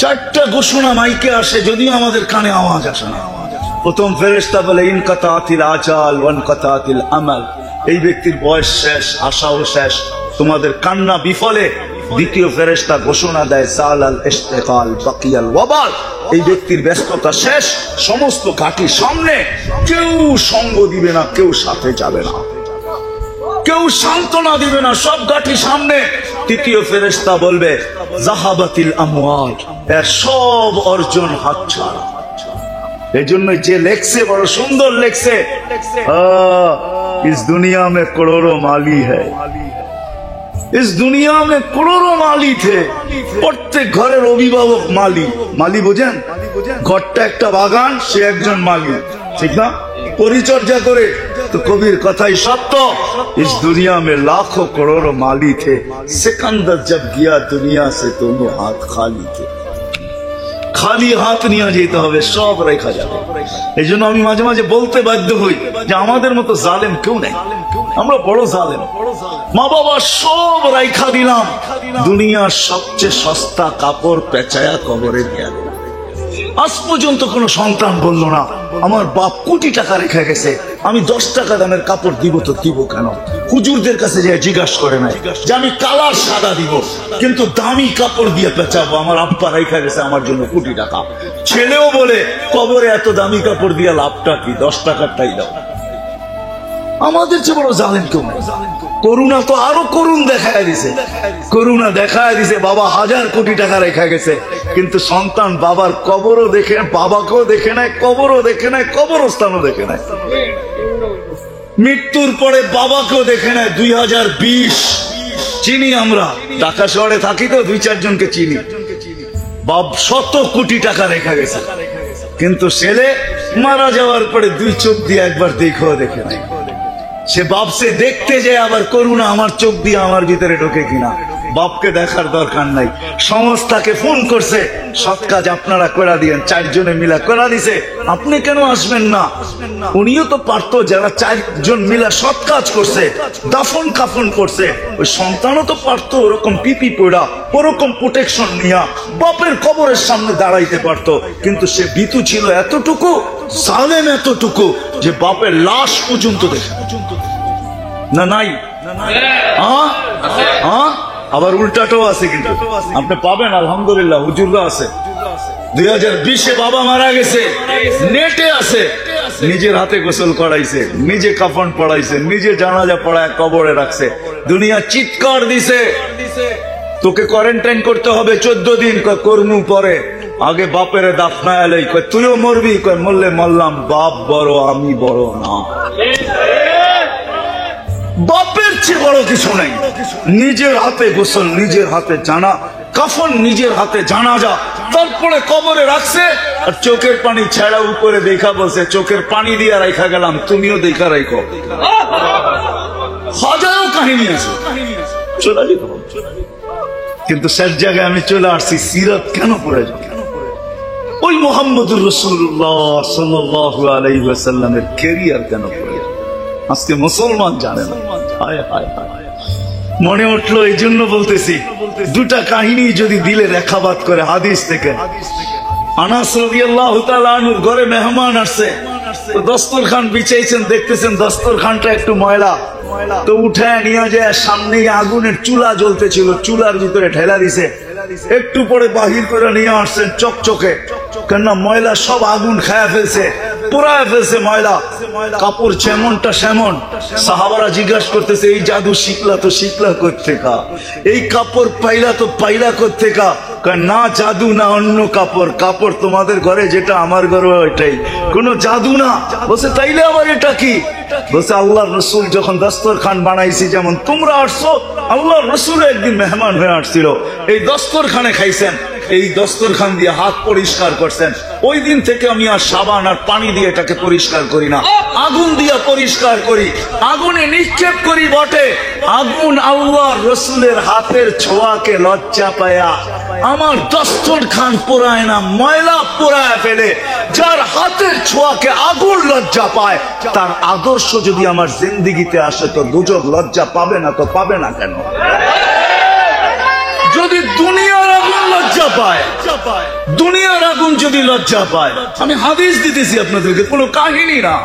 S1: 4টা ঘোষণা মাইকে আসে, যদিও আমাদের কানে আওয়াজ আসে না। প্রথম ফেরেশতা বলে ইনকাতাতিল আজাল ওয়ানকাতাতিল আমাল, এই ব্যক্তির বয়স শেষ, আশাও শেষ, তোমাদের কান্না বিফলে। দ্বিতীয় ফেরেশতা ঘোষণা দেয় সালাল ইস্তেকাল বাকিয়াল ওয়াবাল, এই ব্যক্তির ব্যস্ততা শেষ, সমস্ত ঘাটি সামনে, কেউ সঙ্গ দিবে না, কেউ সাথে যাবে না, কেউ সান্ত্বনা দিবে না, সব ঘাটি সামনে। তৃতীয় ফেরেশতা বলবে জাহাবাতিল আমওয়াল, এর সব অর্জন হাতছাড়া। এই জন্য যে লেখছে বড় সুন্দর লেখছে, ইস দুনিয়া মে করোড়ো মালি হ্যায়, इस दुनिया में करोड़ों माली थे। প্রত্যেক ঘরের অভিভাবক মালি। মালি বোঝেন? ঘরটা একটা বাগান, সে একজন মালি, ঠিক না? পরিচর্যা করে। তো কবির কথাই সত্য, इस दुनिया में लाखों करोड़ों माली थे, सिकंदर जब गया दुनिया से दोनों हाथ खाली थे। খালি হাত নিয়ে যেতে হবে, সব রেখা যাবে। এই জন্য আমি মাঝে মাঝে বলতে বাধ্য হই যে আমাদের মতো জালেম কেউ নেই, আমরা বড় জালেম। মা বাবা সব রেখা দিলাম, দুনিয়ার সবচেয়ে সস্তা কাপড় পেঁচায়া কবরে দিয়ে আজ পর্যন্ত কোনো সন্তান বলল না আমার বাপ কোটি টাকা রেখে গেছে, আমি 10 টাকা দামের কাপড় দিব তো দিব কেন। হুজুরদের কাছে যে জিজ্ঞাসা করে নাই যে আমি কালার সাদা দিব কিন্তু দামি কাপড় দিয়ে পেঁচাবো, আমার আব্বা রেখে গেছে আমার জন্য কোটি টাকা। ছেলেও বলে কবরে এত দামি কাপড় দিয়ে লাভটা কি, 10 টাকারটাই দাও। আমাদের চেয়ে বড় জালেম কেউ নাই। করুণা তো আরো করুণ দেখায় দিছে, করুণা দেখায় দিছে। বাবা 1000 কোটি টাকা রেখা গেছে কিন্তু সন্তান বাবার কবরও দেখে, বাবাকেও দেখে নাই, কবরও দেখে নাই, কবরস্থানও দেখে নাই। মৃত্যুর পরে বাবাকেও দেখে নাই। 2020 চিনি আমরা, ঢাকা শহরে থাকি তো 2-4 জনকে চিনি। বাপ 100 কোটি টাকা রেখা গেছে কিন্তু ছেলে মারা যাওয়ার পরে 2 চোখ দিয়ে একবার দেখেও দেখে নাই। সে বাপসে দেখতে যায় আবার করুণা আমার চোখ দিয়ে আমার ভিতরে ঢোকে কিনা। বাপকে দেখার দরকার নাই। সংস্থাকে ফোন করছে, সৎ কাজ আপনারা করে দিয়েন, 4 জনে মিলা করে দিছে, আপনি কেন আসবেন না? উনিও তো পারতো, যারা 4 জন মিলা সৎ কাজ করছে, দাফন কাফন করছে, ওই সন্তানও তো পারতো ওরকম পিপি পড়া, ওরকম প্রোটেকশন নিয়া বাপের কবরের সামনে দাঁড়াইতে পারতো। কিন্তু সে ভীতু ছিল এতটুকু, জালেম এতটুকু যে বাপের লাশ পর্যন্ত দেখে না। নাই আবার উল্টাটাও আছে, কিন্তু আপনি পাবেন আলহামদুলিল্লাহ, হুজুররা আছে। 2020-এ বাবা মারা গেছে, নেটে আছে, নিজের হাতে গোসল করাইছে, নিজে কাফন পড়াইছে, নিজে জানাজা পড়ায় কবরে রাখছে। দুনিয়া চিৎকার দিছে তোকে কোয়ারেন্টাইন করতে হবে 14 দিন। কর্মু পরে আগে বাপের দাফনায়ালে তুইও মরবি, মরলে মরলাম, বাপ বড় আমি বড় না। বাপের চেয়ে বড় কিছু নাই। নিজের হাতে গোসল, নিজের হাতে জানা কাফন, নিজের হাতে জানাজা, তারপরে কবরে রাখছে। আর চোখের পানি ছেড়া উপরে দেখা বলছে চোখের পানি দিয়ে রাখা গেলাম, তুমিও দেখা রাখো। হাজারো কাহিনী আছে, চলে যেতে হবে। কিন্তু শেষ জায়গায় আমি চলে আসছি, সিরাত কেন পড়ে যাব? ওই মুহাম্মদুর রাসূলুল্লাহ সাল্লাল্লাহু আলাইহি ওয়াসাল্লামের ক্যারিয়ার কেন পড়ে যাব? আজকে মুসলমান জানে না। হায় হায় হায়, মনে উঠলো এই জন্য বলতেছি। 2টা কাহিনী যদি দিলে রেখাবাদ করে হাদিস থেকে। আনাস রাদিয়াল্লাহু তাআলা আনহুর ঘরে মেহমান আসছে, তো দস্তরখান বিছাইছেন, দেখতেছেন দস্তরখানটা একটু ময়লা, তো উঠায় নিয়ে যায় সামনে আগুনের চুলা জ্বলতেছিল, চুলার ভিতরে ঠেলা দিছে। একটু পরে বাহির করে নিয়ে আসছেন চকচকে, কেননা ময়লা সব আগুন খায়া ফেলছে, পুরায় ফেলছে ময়লা। কাপড় যেমনটা সেমন। সাহাবারা জিজ্ঞাসা করতেছে এই জাদু শিখলা তো শিখলা কোত্থেকা, এই কাপড় পাইলা তো পাইলা কোত্থেকা? না জাদু না অন্য কাপড়, কাপড় তোমাদের ঘরে যেটা আমার ঘরে ওইটাই, কোনো জাদু না। বলছে তাইলে আবার এটা কি? বলছে আল্লাহর রসুল যখন দস্তরখান বানাইছি, যেমন তোমরা আসছো, আল্লাহর রসুল একদিন মেহমান হয়ে আসছিল, এই দস্তরখানে খাইছেন, এই দস্তরখান দিয়ে হাত পরিষ্কার করছেন। ওই দিন থেকে আমি আর সাবান আর পানি দিয়ে এটাকে পরিষ্কার করি না, আগুন দিয়ে পরিষ্কার করি, আগুনে নিক্ষেপ করি বটে। আগুন আল্লাহর রসুলের হাতের ছোঁয়াকে লজ্জা পায়া আমার দস্তরখান পোড়ায় না, ময়লা পোড়ায় ফেলে। যার হাতের ছোঁয়াকে আগুন লজ্জা পায়, তার আদর্শ যদি আমার জিন্দিগিতে আসে তো দুজক লজ্জা পাবে না? তো পাবে না কেন? যদি দুনিয়ার আগুন লজ্জা পায়, দুনিয়ার আগুন যদি লজ্জা পায়, আমি হাদিস দিতেছি আপনাদেরকে, কোনো কাহিনী না।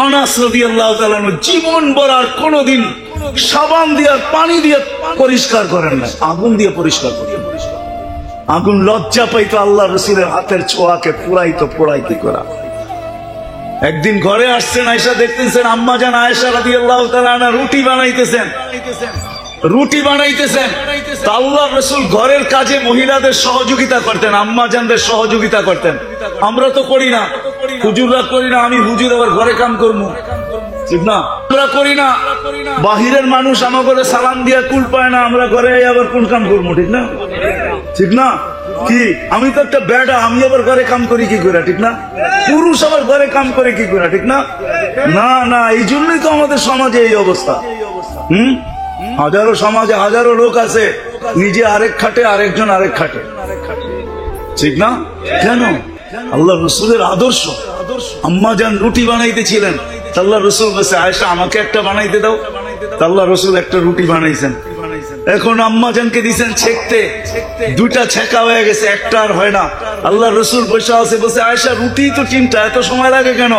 S1: আনাস রাদিয়াল্লাহু তাআলা জীবন ভর আর কোনদিন সাবান দিয়ে আর পানি দিয়ে পরিষ্কার করেন না, আগুন দিয়ে পরিষ্কার করেন। আগুন লজ্জা পাইতো আল্লাহ রসুলের হাতের ছোঁয়াকে পুরাইতো, পোড়াই কি করা। একদিন ঘরে আসছেন, আয়েশা দেখতেছেন আম্মা জান আয়েশা রাদিয়াল্লাহু তাআলা আনহা রুটি বানাইতেছেন, রুটি বানাইতেছেন। আল্লাহ রসুল ঘরের কাজে মহিলাদের সহযোগিতা করতেন, আম্মা জানদের সহযোগিতা করতেন। আমরা তো করি না, হুজুররা করি না, আমি হুজুর আবার ঘরে কাম করবো, ঠিক না? আমরা করি না, বাহিরের মানুষ আমাকে সালাম দিয়া কুল পায় না, আমরা ঘরে আবার কোন কাম করবো, ঠিক না? ঠিক না? কি আমি তো একটা বেড়া, আমি আবার ঘরে কাম করি কি করে, ঠিক না? পুরুষ আবার ঘরে কাম করে কি করে, ঠিক না? না না, এই জন্যই তো আমাদের সমাজে এই অবস্থা। হাজারো সমাজে হাজারো লোক আছে, নিজে আরেক খাটে, আরেকজন আরেক খাটে, ঠিক না? কেন? আল্লাহ রসুলের আদর্শ। আম্মা জান রুটি বানাইতেছিলেন, আল্লাহ রসুল বলছে আয়েশা আমাকে একটা বানাইতে দাও। আল্লাহ রসুল একটা রুটি বানাইছেন, এখন আম্মাজানকে দিছেন ছেকতে, দুটা ছেকা হয়ে গেছে, একটা আর হয় না। আল্লাহ রসুল বসে আছে, বসে আয়েশা রুটি তো তিনটা, এত সময় লাগে কেন?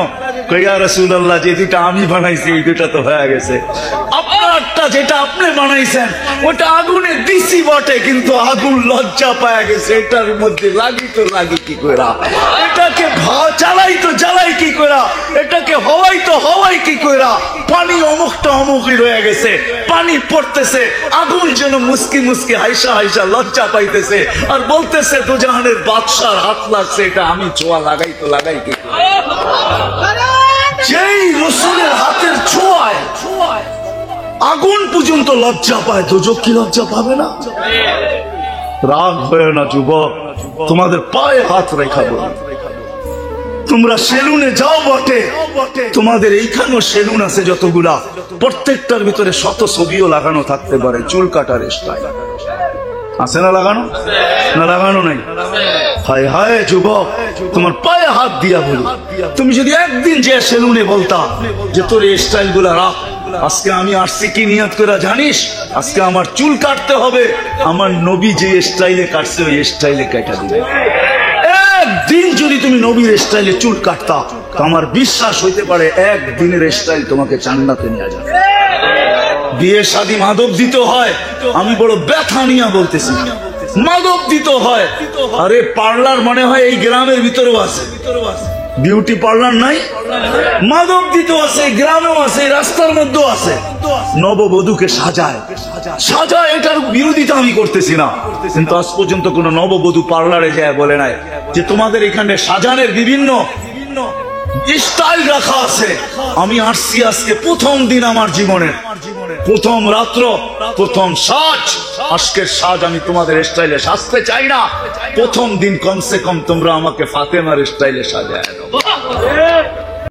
S1: কইয়া রাসূলুল্লাহ, যে দুটা আমি বানাইছি এই দুটা তো হয়ে গেছে। আপনারটা যেটা আপনি বানাইছেন ওটা আগুনে দিছি বটে, কিন্তু আগুন লজ্জা পায় গেছে, এটার মধ্যে লাগি তো লাগি কি কইরা, এটাকে জ্বালাই তো জ্বালাই কি কইরা, এটাকে হওয়াই তো হওয়াই কি কইরা। পানি অমুকটা অমুকই রয়ে গেছে, পানি পড়তেছে, আগুন যেন মুস্কি মুস্কি হাইসা হাইসা লজ্জা পাইতেছে, আর বলতেছে দুজাহানের বাদশার হাত লাগছে, এটা আমি ছোঁয়া লাগাই তো লাগাই কি কইরা। যেই রসুলের হাতের ছোঁয়ায় আগুন পর্যন্ত লজ্জা পায়, দোজক কি লজ্জা পাবে না? রাগ হয় না যুবক, তোমাদের পায়ে হাত রেখা বলি, তোমরা সেলুনে যাও বটে, তোমাদের এইখানেও সেলুন আছে যতগুলা, প্রত্যেকটার ভিতরে শত ছবিও লাগানো থাকতে পারে, চুল কাটার স্টাইল আছে না লাগানো? না লাগানো নাই? হায় হায় যুবক, তোমার পায়ে হাত দিয়া বলি, তুমি যদি একদিন যে সেলুনে বলতা যে তোর এই স্টাইল গুলা রাখ, আজকে আমি আসছি কি নিয়ত করে জানিস? আজকে আমার চুল কাটতে হবে, আমার নবী যে স্টাইলে কাটছে ওই স্টাইলে কাটা দিবে। একদিন যদি তুমি নবীর স্টাইলে চুল কাটতা, তো আমার বিশ্বাস হইতে পারে একদিনের স্টাইল তোমাকে জান্নাতে নিয়ে যাবে। বিয়ে শাদী মাদক দিতে হয়, আমি বড় ব্যথা নিয়ে বলতেছি, মাদক দিতে হয়। আরে পার্লার মনে হয় এই গ্রামের ভিতরেও আছে, বিউটি পার্লার নাই? মাদক দিতে আছে, গ্রামেও আছে, রাস্তার মধ্যেও আছে। নববধূকে সাজায় সাজায়, এটার বিরোধিতা আমি করতেছি না, কিন্তু আজ পর্যন্ত কোন নববধূ পার্লারে যায় বলে নাই যে তোমাদের এখানে সাজানের বিভিন্ন স্টাইল রাখা আছে। আমি আসছি আজকে প্রথম দিন আমার জীবনের, প্রথম রাত্র, প্রথম সাজ, আজকের সাজ আমি তোমাদের স্টাইলে সাজতে চাই না। প্রথম দিন কমসে কম তোমরা আমাকে ফাতেমার স্টাইলে সাজায় দাও।